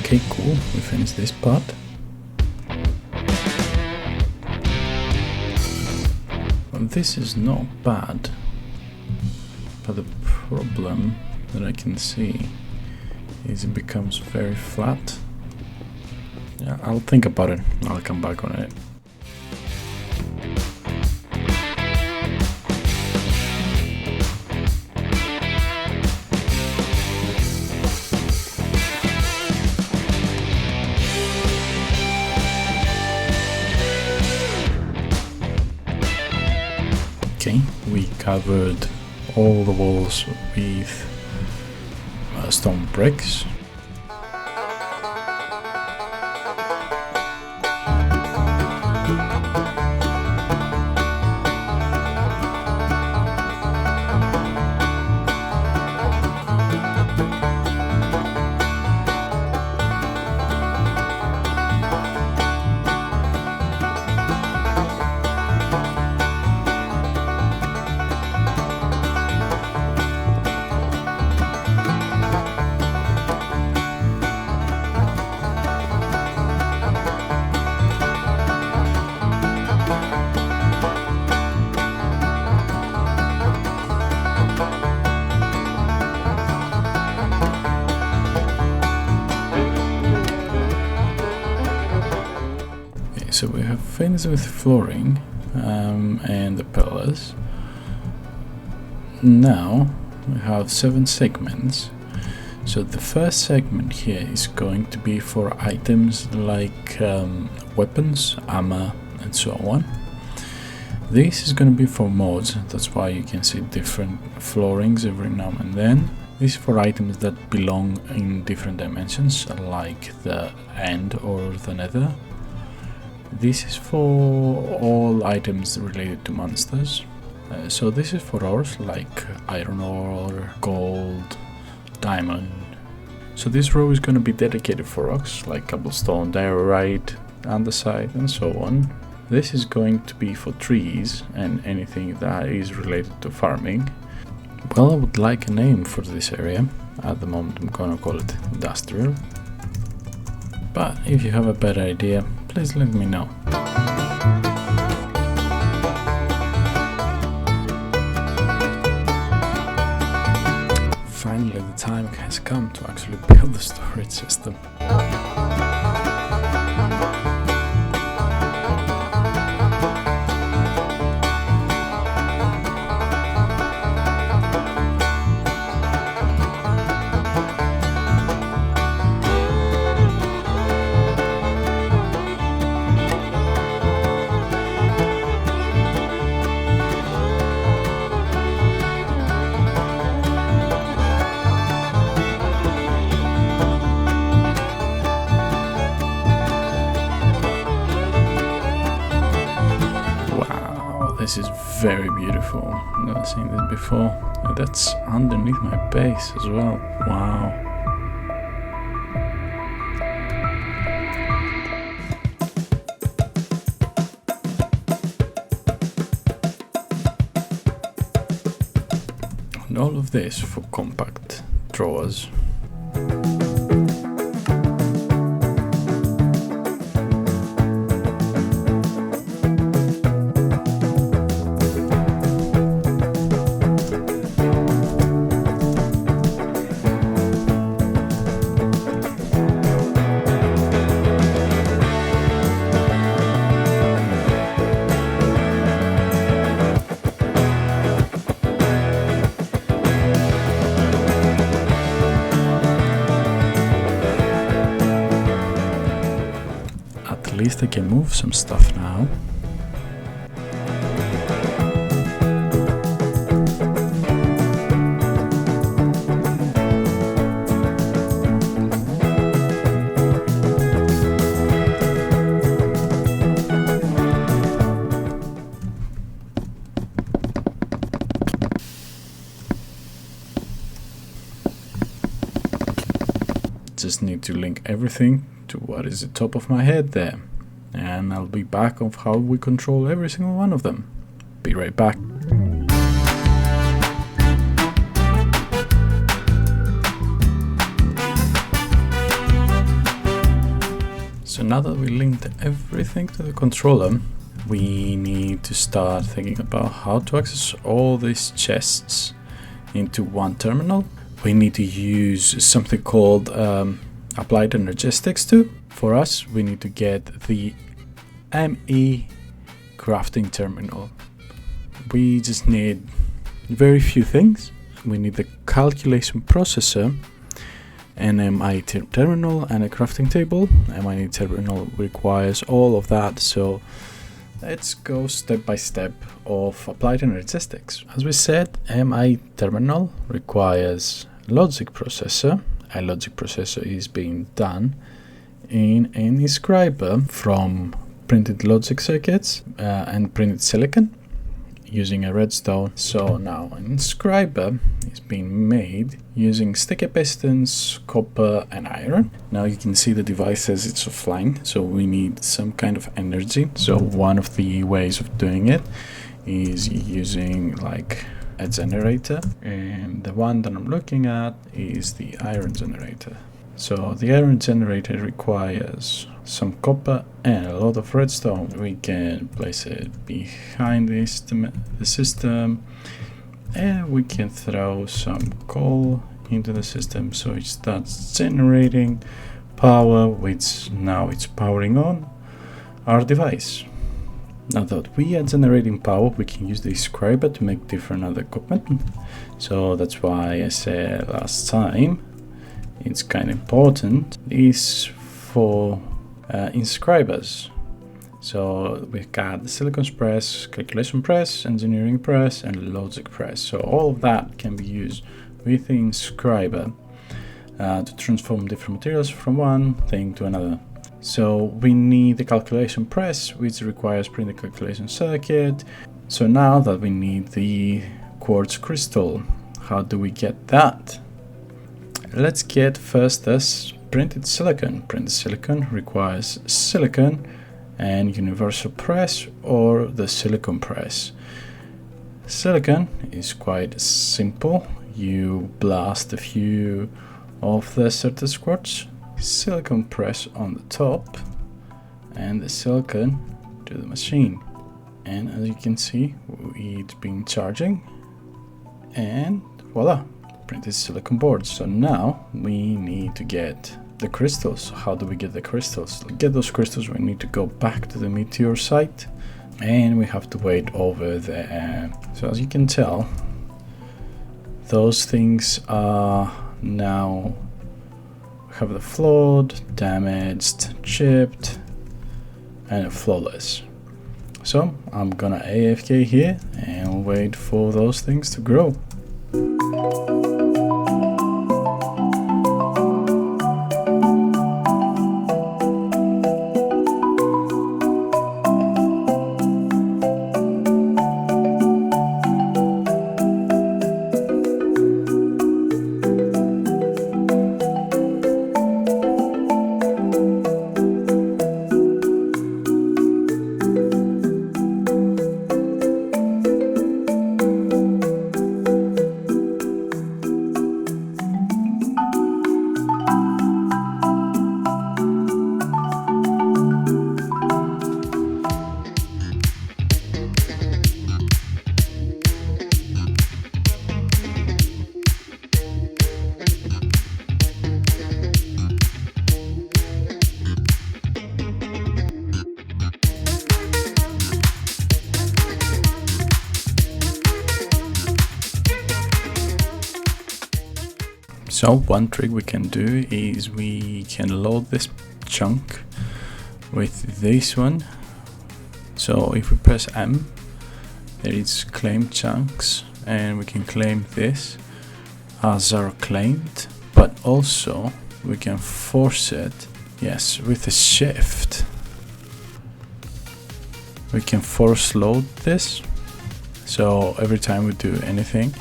Okay, cool, we finished this part. Well, this is not bad, but the problem that I can see is it becomes very flat. Yeah, I'll think about it, I'll come back on it. Okay, we covered all the walls with stone bricks. same as with flooring and the pillars. Now we have 7 segments. So the first segment here is going to be for items like weapons, armor, and so on. This is going to be for mods, that's why you can see different floorings every now and then. This is for items that belong in different dimensions, like the end or the nether. This is for all items related to monsters. So this is for ores like iron ore, gold, diamond. So this row is going to be dedicated for rocks like cobblestone, diorite, andesite, and so on. This is going to be for trees and anything that is related to farming. Well, I would like a name for this area. At the moment I'm gonna call it industrial. But if you have a better idea, please let me know. Finally, the time has come to actually build the storage system. This is very beautiful. I've never seen this before. And that's underneath my base as well. Wow. And all of this for compact drawers. At least I can move some stuff now. Just need to link everything to what is the top of my head there, and I'll be back of how we control every single one of them. Be right back. So now that we linked everything to the controller, we need to start thinking about how to access all these chests into one terminal. We need to use something called Applied Energistics too. For us, we need to get the ME crafting terminal. We just need very few things. We need the calculation processor, an MI terminal, and a crafting table. MI terminal requires all of that, so let's go step by step of Applied Energistics. As we said, MI terminal requires logic processor. A logic processor is being done in an inscriber from printed logic circuits and printed silicon using a redstone. So now an inscriber is being made using sticky pistons, copper and iron. Now you can see the device says it's offline, so we need some kind of energy. So one of the ways of doing it is using like a generator, and the one that I'm looking at is the iron generator. So the iron generator requires some copper and a lot of redstone. We can place it behind the system, and we can throw some coal into the system so it starts generating power, which now it's powering on our device. Now that we are generating power, we can use the scriber to make different other equipment. So that's why I said last time it's kind of important is for inscribers. So we've got the silicon press, calculation press, engineering press, and logic press. So all of that can be used with the inscriber to transform different materials from one thing to another. So we need the calculation press, which requires printing the calculation circuit. So now that we need the quartz crystal, how do we get that? Let's get first this printed silicon. Printed silicon requires silicon and universal press or the silicon press. Silicon is quite simple. You blast a few of the certain quartz, silicon press on the top, and the silicon to the machine. And as you can see, it's been charging, and voila, printed silicon boards. So now we need to get the crystals. How do we get the crystals? To get those crystals, we need to go back to the meteor site, and we have to wait over there. So as you can tell, those things are now have the flawed, damaged, chipped, and flawless. So I'm gonna AFK here and wait for those things to grow. So one trick we can do is we can load this chunk with this one. So if we press M, there is claim chunks, and we can claim this as our claimed, but also we can force it, yes, with a shift. We can force load this, so every time we do anything,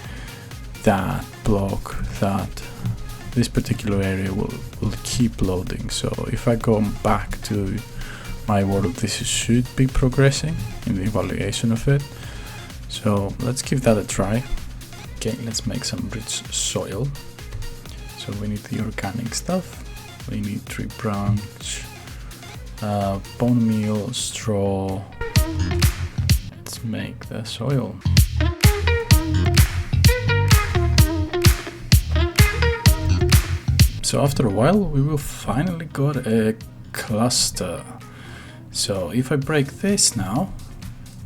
that block, this particular area will keep loading. So if I go back to my world, this should be progressing in the evaluation of it. So let's give that a try. Okay, let's make some rich soil. So we need the organic stuff. We need tree branch, bone meal, straw. Let's make the soil. So after a while, we will finally got a cluster. So if I break this now,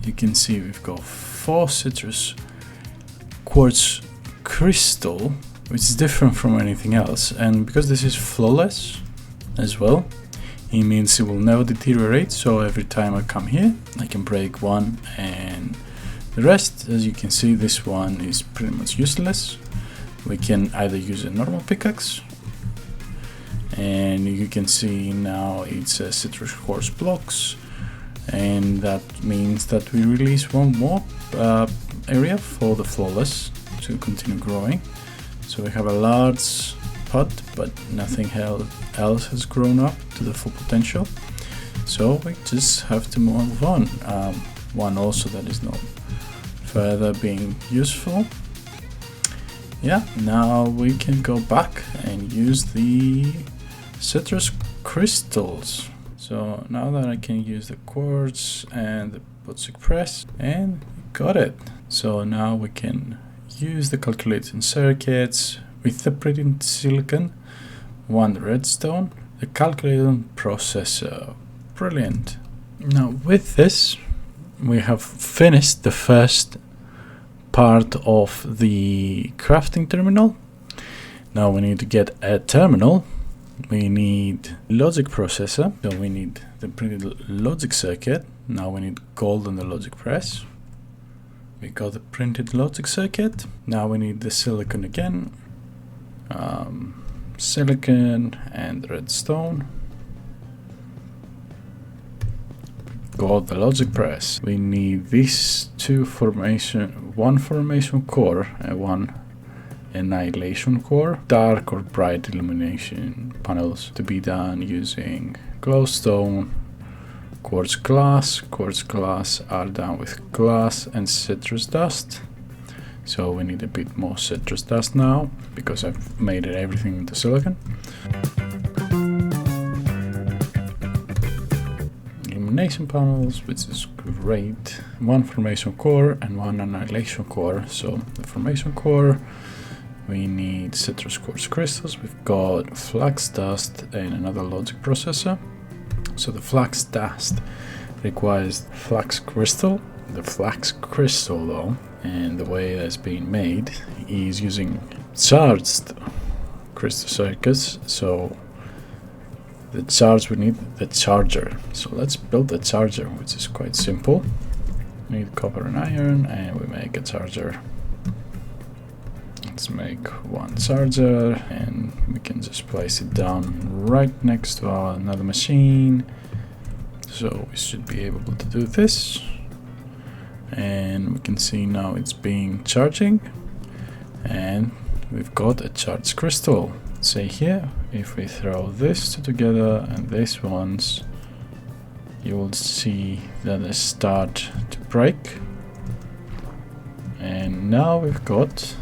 you can see we've got 4 citrus quartz crystal, which is different from anything else. And because this is flawless as well, it means it will never deteriorate. So every time I come here, I can break one, and the rest, as you can see, this one is pretty much useless. We can either use a normal pickaxe, and you can see now it's a citrus quartz blocks, and that means that we release one more area for the flawless to continue growing. So we have a large pot, but nothing else has grown up to the full potential, so we just have to move on. One also that is not further being useful. Yeah, now we can go back and use the citrus crystals. So now that I can use the quartz and the butzik press, and got it. So now we can use the calculating circuits with the printed silicon, one redstone, the calculating processor. Brilliant. Now with this, we have finished the first part of the crafting terminal. Now we need to get a terminal. We need logic processor, so we need the printed logic circuit. Now we need gold on the logic press. We got the printed logic circuit. Now we need the silicon again. Silicon and redstone. Got the logic press. We need these one formation core and one annihilation core, dark or bright illumination panels to be done using glowstone, quartz glass are done with glass and citrus dust. So we need a bit more citrus dust now because I've made everything into silicon. Illumination panels, which is great. One formation core and one annihilation core. So the formation core, we need citrus quartz crystals. We've got flux dust and another logic processor. So the flux dust requires flux crystal. The flux crystal though, and the way that's being made is using charged crystal circuits. So the charge, we need the charger. So let's build the charger, which is quite simple. We need copper and iron, and we make a charger. Let's make one charger, and we can just place it down right next to another machine. So we should be able to do this. And we can see now it's being charging, and we've got a charged crystal. Say here, if we throw this two together and this ones, you will see that they start to break. And now we've got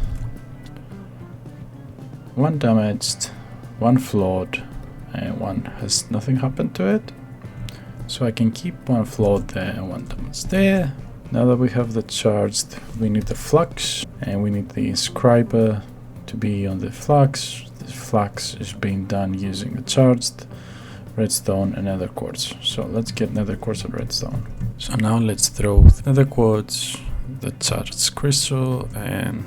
one damaged, one flawed, and one has nothing happened to it. So I can keep one flawed there and one damaged there. Now that we have the charged, we need the flux, and we need the inscriber to be on the flux. This flux is being done using the charged redstone and nether quartz. So let's get nether quartz and redstone. So now let's throw nether quartz, the charged crystal, and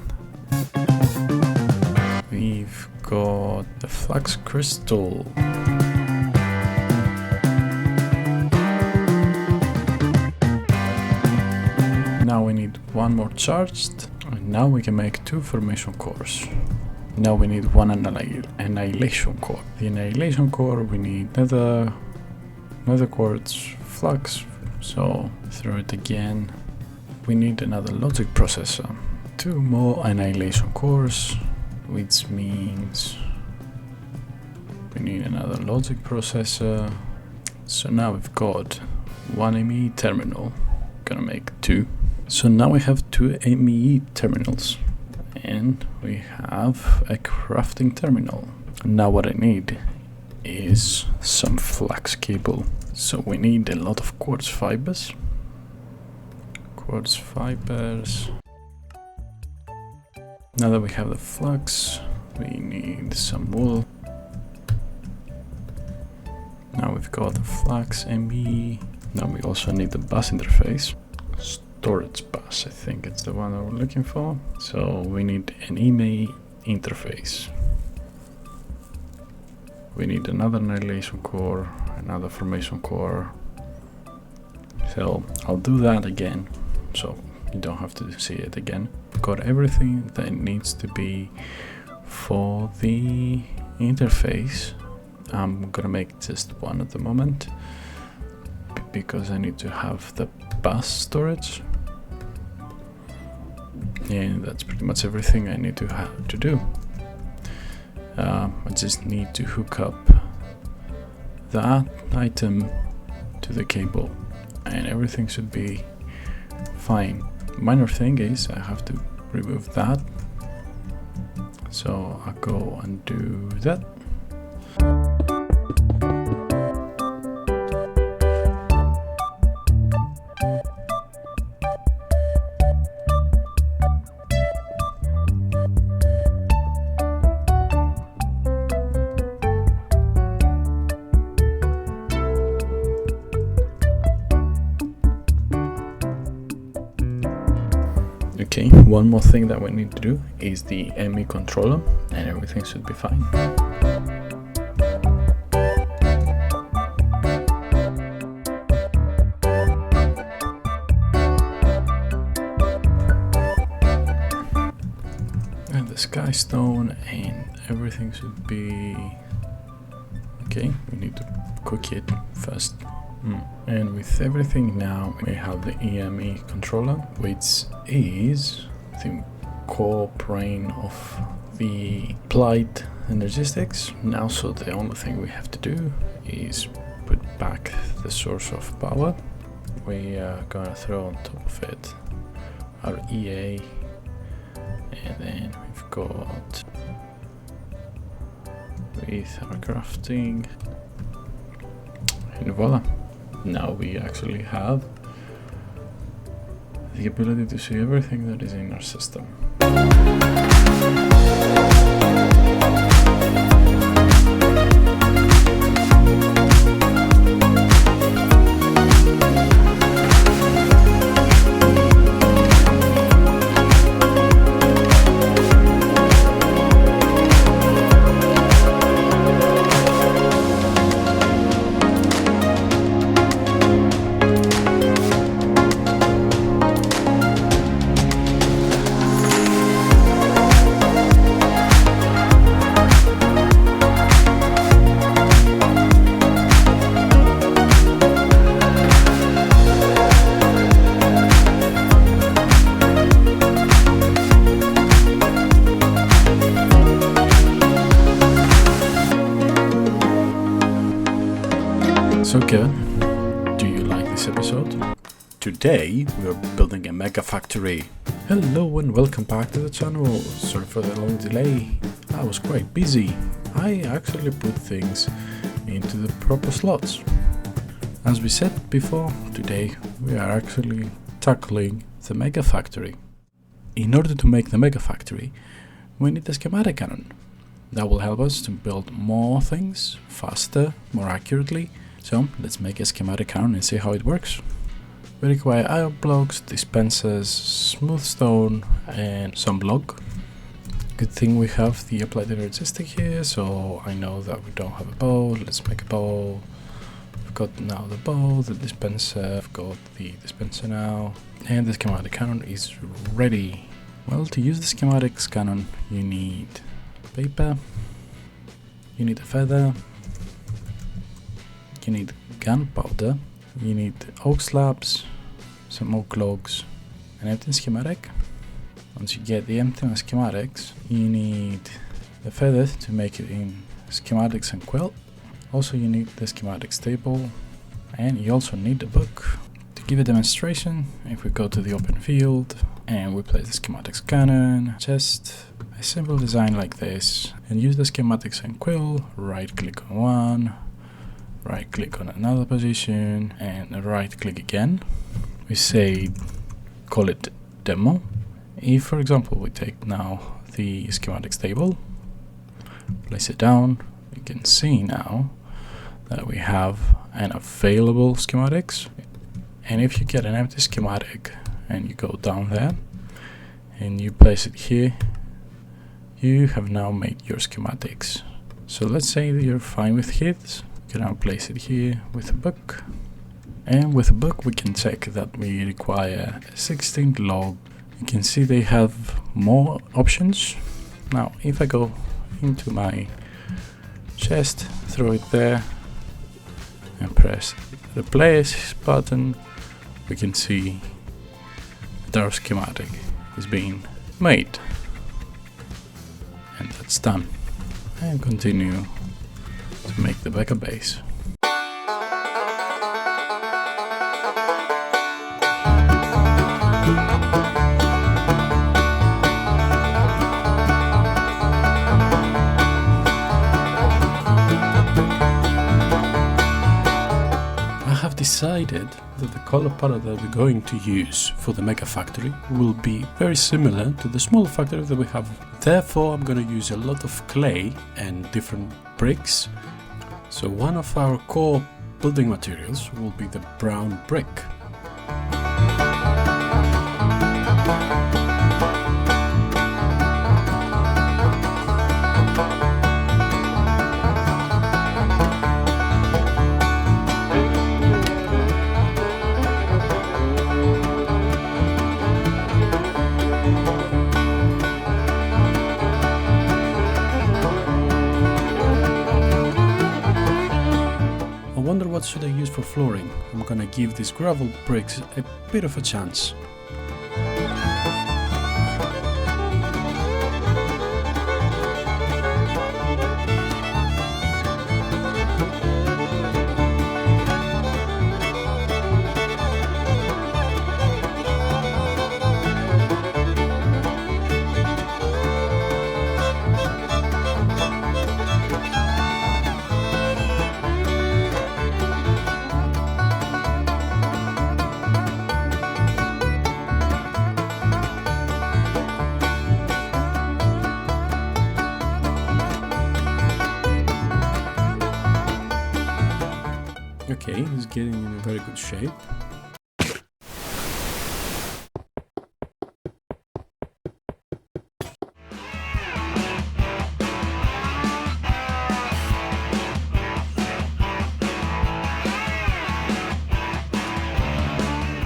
we've got the flux crystal. Now we need one more charged, and now we can make two formation cores. Now we need one annihilation core. The annihilation core, we need nether quartz, flux, so throw it again. We need another logic processor. Two more annihilation cores, which means we need another logic processor. So now we've got one ME terminal. Gonna make two. So now we have two ME terminals, and we have a crafting terminal. Now what I need is some flux cable. So we need a lot of quartz fibers. Now that we have the flux, we need some wool. Now we've got the flux ME. Now we also need the bus interface. Storage bus, I think it's the one that we're looking for. So we need an email interface. We need another annihilation core, another formation core. So I'll do that again, so you don't have to see it again. Got everything that needs to be for the interface. I'm gonna make just one at the moment because I need to have the bus storage. And that's pretty much everything I need to have to do. I just need to hook up that item to the cable, and everything should be fine. Minor thing is I have to remove that, so I'll go and do that. Okay, one more thing that we need to do is the ME controller, and everything should be fine. And the sky stone, and everything should be okay. We need to cook it first. And with everything now, we have the EME controller, which is the core brain of the applied energistics. Now, so the only thing we have to do is put back the source of power. We are gonna throw on top of it our EA, and then we've got with our crafting, and voila. Now we actually have the ability to see everything that is in our system. So Kevin, do you like this episode? Today we are building a mega factory. Hello and welcome back to the channel. Sorry for the long delay. I was quite busy. I actually put things into the proper slots. As we said before, today we are actually tackling the mega factory. In order to make the mega factory, we need a schematic cannon. That will help us to build more things faster, more accurately. So let's make a schematic cannon and see how it works. We require iron blocks, dispensers, smooth stone, and some block. Good thing we have the applied energistic here, so I know that we don't have a bow. Let's make a bow. We've got now the bow, the dispenser, I've got the dispenser now, and the schematic cannon is ready. Well, to use the schematics cannon, you need paper, you need a feather, you need gunpowder, you need oak slabs, some oak logs, an empty schematic. Once you get the empty schematics, you need the feather to make it in schematics and quilt. Also you need the schematics table, and you also need a book. To give a demonstration, if we go to the open field and we place the schematics cannon, just a simple design like this, and use the schematics and quill, right click on one, right click on another position, and right click again. We say call it demo. If for example we take now the schematics table, place it down, we can see now that we have an available schematics. And if you get an empty schematic and you go down there and you place it here, you have now made your schematics. So let's say that you're fine with hits. You can now place it here with a book, and with a book we can check that we require a 16 log. You can see they have more options. Now if I go into my chest, throw it there and press the place button, we can see that our schematic is being made, and that's done. And continue to make the backup base. I have decided that the color palette that we're going to use for the mega factory will be very similar to the small factory that we have. Therefore, I'm going to use a lot of clay and different bricks. So one of our core building materials will be the brown brick. what should I use for flooring? I'm gonna give these gravel bricks a bit of a chance. Okay, he's getting in a very good shape.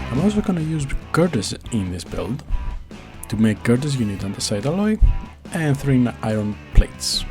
I'm also gonna use girders in this build. To make girders you need andesite alloy and 3 iron plates.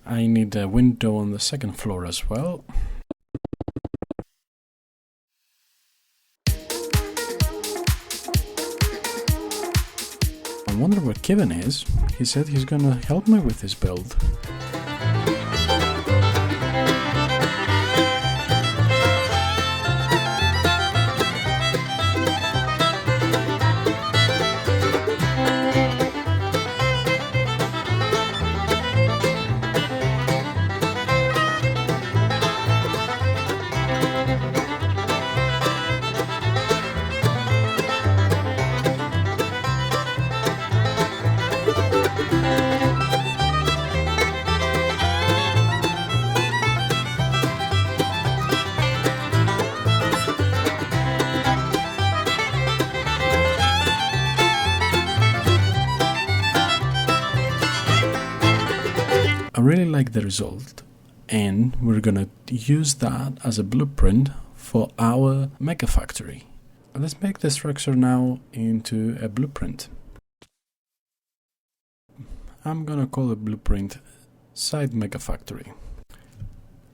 I need a window on the second floor as well. I wonder where Kevin is. He said he's gonna help me with this build. I really like the result, and we're gonna use that as a blueprint for our mega factory. Let's make the structure now into a blueprint. I'm gonna call the blueprint Side Mega Factory.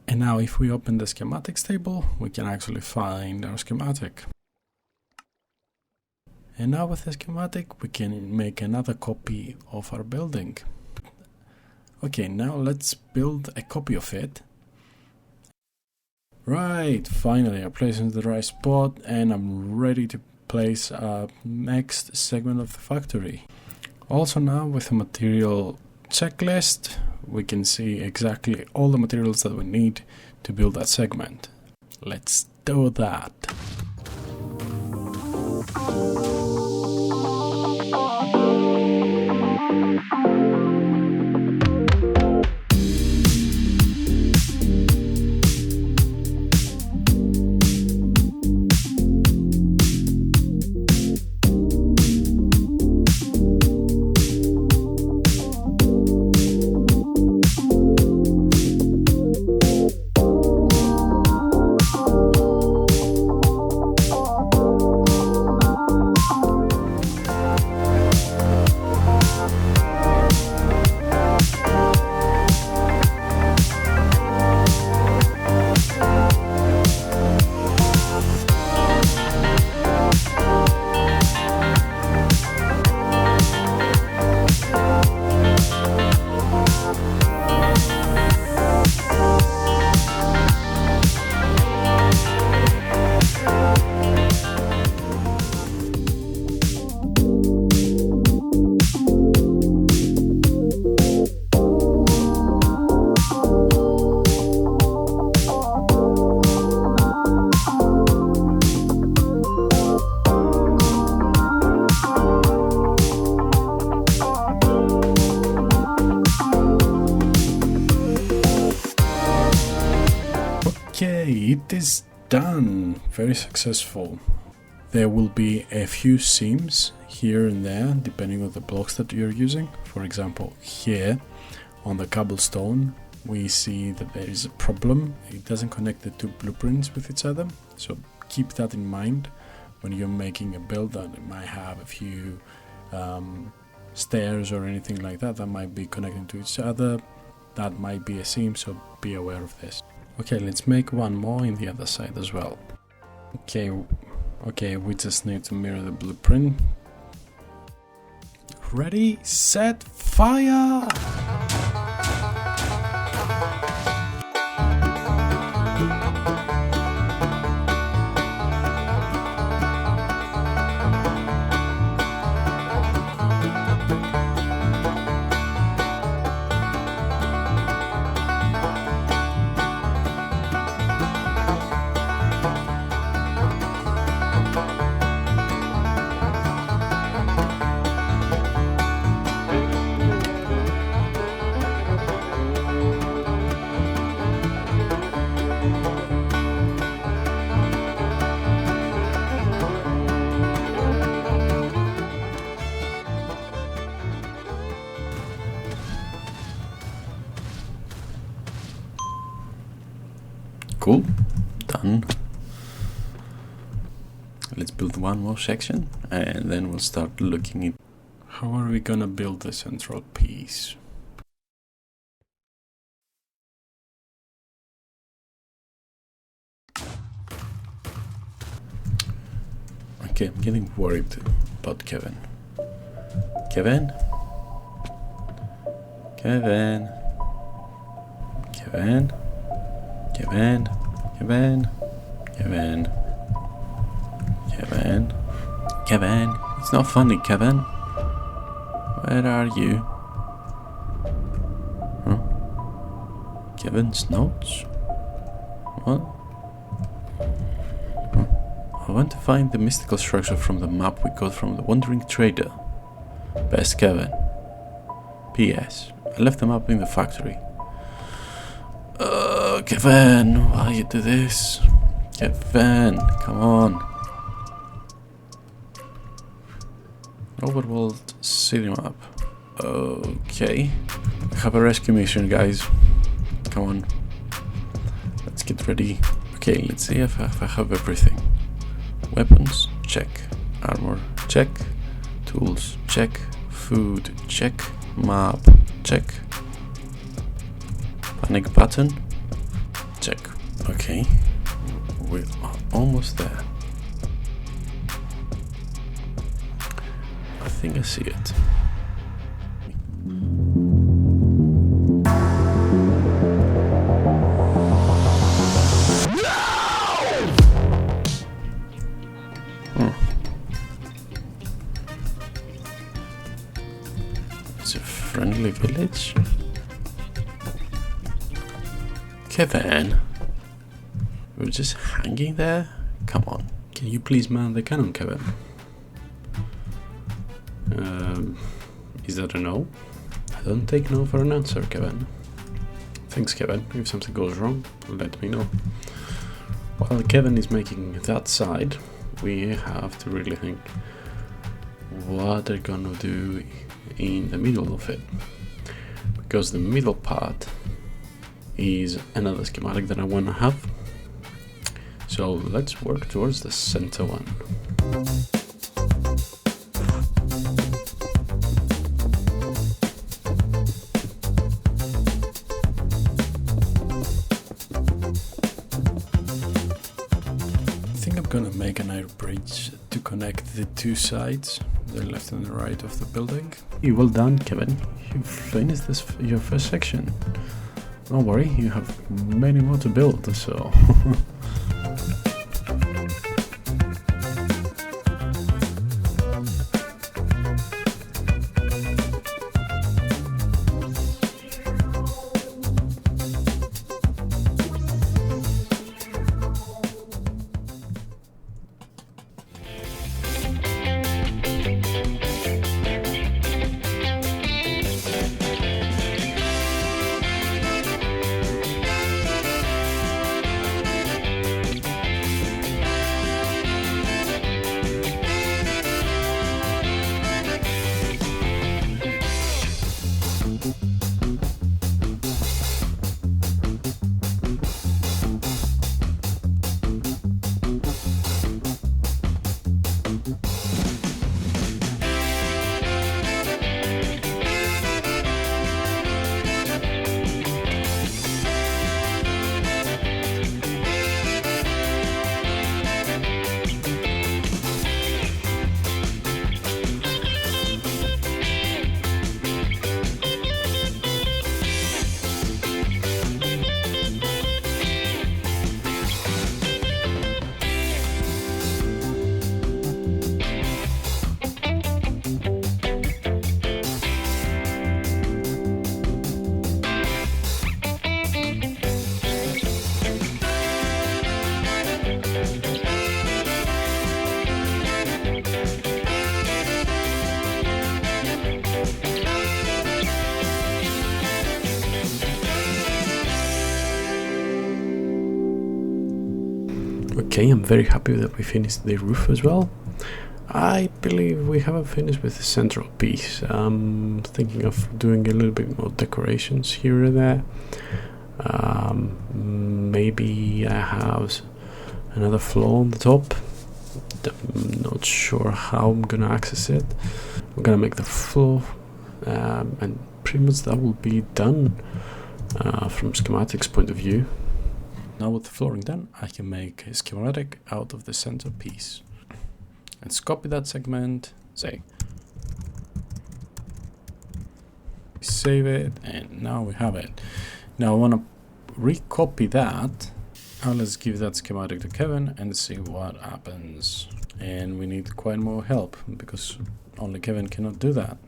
And now if we open the schematics table, we can actually find our schematic. And now with the schematic, we can make another copy of our building. Okay, now let's build a copy of it. Right, finally I placed it in the right spot and I'm ready to place our next segment of the factory. Also now with the material checklist, we can see exactly all the materials that we need to build that segment. Let's do that. It is done. Very successful. There will be a few seams here and there depending on the blocks that you're using. For example, here on the cobblestone we see that there is a problem. It doesn't connect the two blueprints with each other, so keep that in mind when you're making a build that it might have a few stairs or anything like that that might be connecting to each other. That might be a seam, so be aware of this. Okay, let's make one more in the other side as well. Okay, we just need to mirror the blueprint. Ready, set, fire! Cool, done. Let's build one more section and then we'll start looking at how are we gonna build the central piece. Okay, I'm getting worried about Kevin. Kevin? Kevin? Kevin? Kevin, Kevin, Kevin, Kevin, Kevin, it's not funny, Kevin. Where are you? Huh? Kevin's notes? What? Huh? I want to find the mystical structure from the map we got from the Wandering Trader. Best Kevin. P.S. I left the map in the factory. Kevin, why you do this? Kevin, come on. Overworld city map. Okay. I have a rescue mission, guys. Come on. Let's get ready. Okay, let's see if I have everything. Weapons, check. Armor, check. Tools, check. Food, check. Map, check. Panic button. Check. Okay, we're almost there. I think I see it. It's a friendly village. Kevin, we're just hanging there? Come on. Can you please man the cannon, Kevin? Is that a no? I don't take no for an answer, Kevin. Thanks, Kevin. If something goes wrong, let me know. While Kevin is making that side, we have to really think what they're gonna do in the middle of it. Because the middle part is another schematic that I want to have. So let's work towards the center one. I think I'm gonna make an iron bridge to connect the two sides, the left and the right of the building. Well done, Kevin. You finished your first section. Don't worry, you have many more to build, so... Okay, I'm very happy that we finished the roof as well. I believe we haven't finished with the central piece. I'm thinking of doing a little bit more decorations here and there. Maybe a house, another floor on the top. I'm not sure how I'm gonna access it. I'm gonna make the floor, and pretty much that will be done from schematics point of view. Now with the flooring done, I can make a schematic out of the center piece. Let's copy that segment, save it, and now we have it. Now I want to recopy that. Now let's give that schematic to Kevin and see what happens. And we need quite more help because only Kevin cannot do that.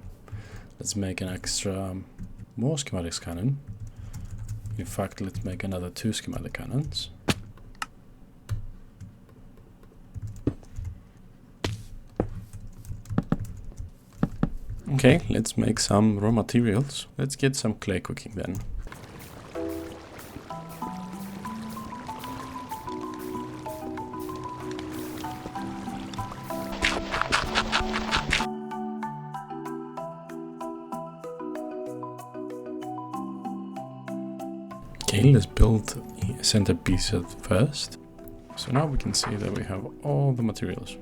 Let's make an extra more schematics cannon. In fact, let's make another 2 schematic cannons. Okay, let's make some raw materials. Let's get some clay cooking then. Okay, let's build a centerpiece at first. So now we can see that we have all the materials.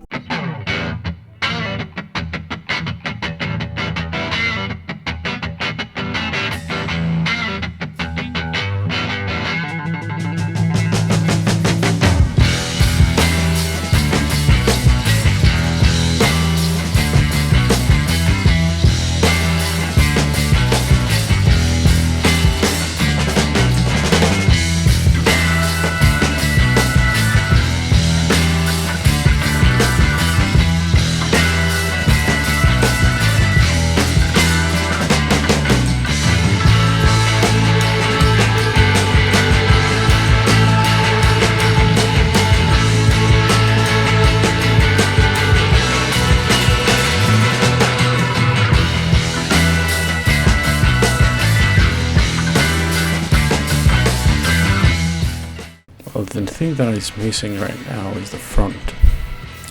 Well, the thing that is missing right now is the front.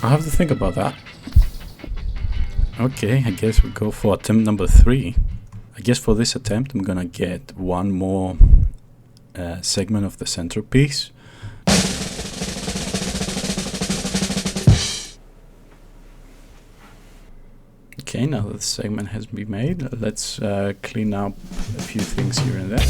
I'll have to think about that. Okay, I guess we go for attempt number 3. I guess for this attempt I'm gonna get one more segment of the centerpiece. Okay, now that the segment has been made, let's clean up a few things here and there.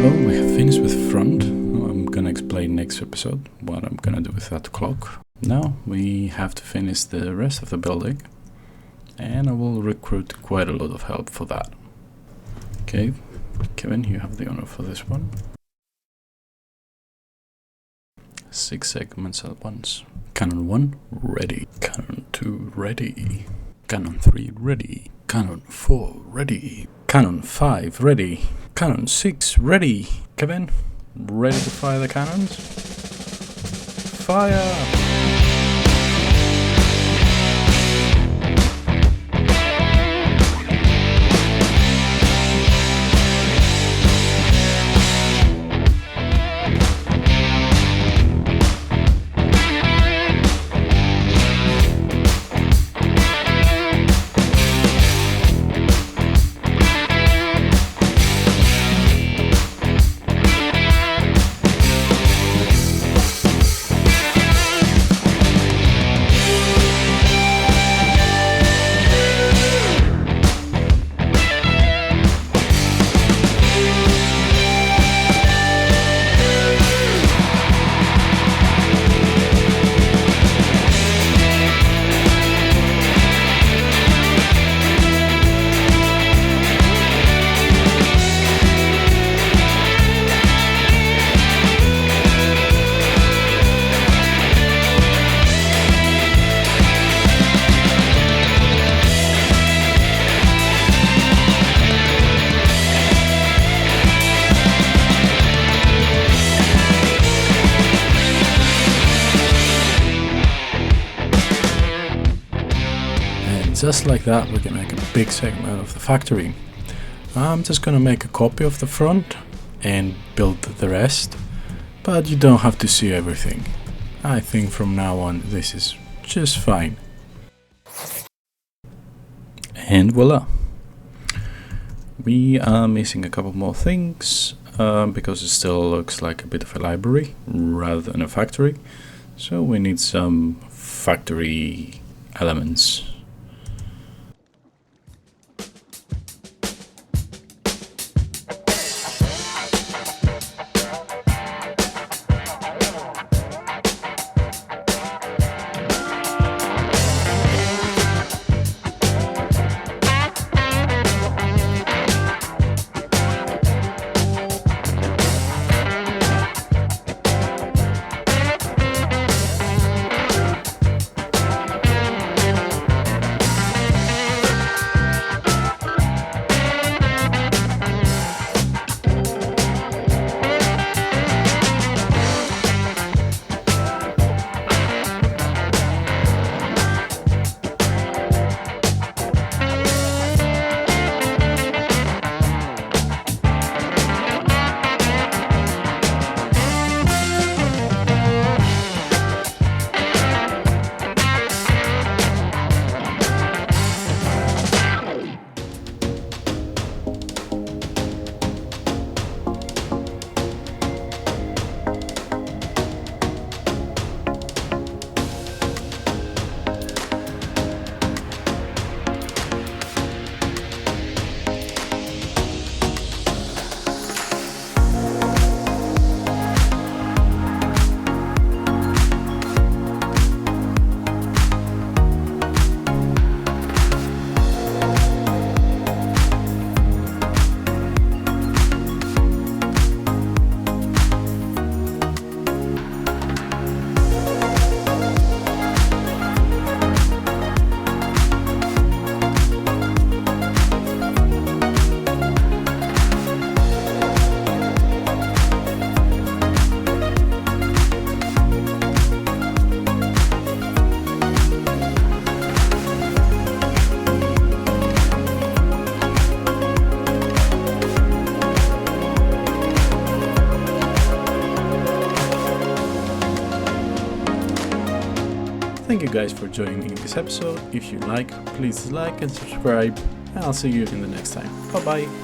Well, we have finished with front. I'm gonna explain next episode what I'm gonna do with that clock. Now we have to finish the rest of the building, and I will recruit quite a lot of help for that. Okay, Kevin, you have the honor for this one. 6 segments at once. Cannon 1, ready. Cannon 2, ready. Cannon 3, ready. Cannon 4, ready. Cannon 5, ready. Cannon 6, ready. Kevin, ready to fire the cannons? Fire! Just like that, we can make a big segment of the factory. I'm just gonna make a copy of the front and build the rest, but you don't have to see everything. I think from now on this is just fine. And voila! We are missing a couple more things because it still looks like a bit of a library rather than a factory. So we need some factory elements. Thank you guys for joining this episode. If you like, please like and subscribe, and I'll see you in the next time. Bye bye.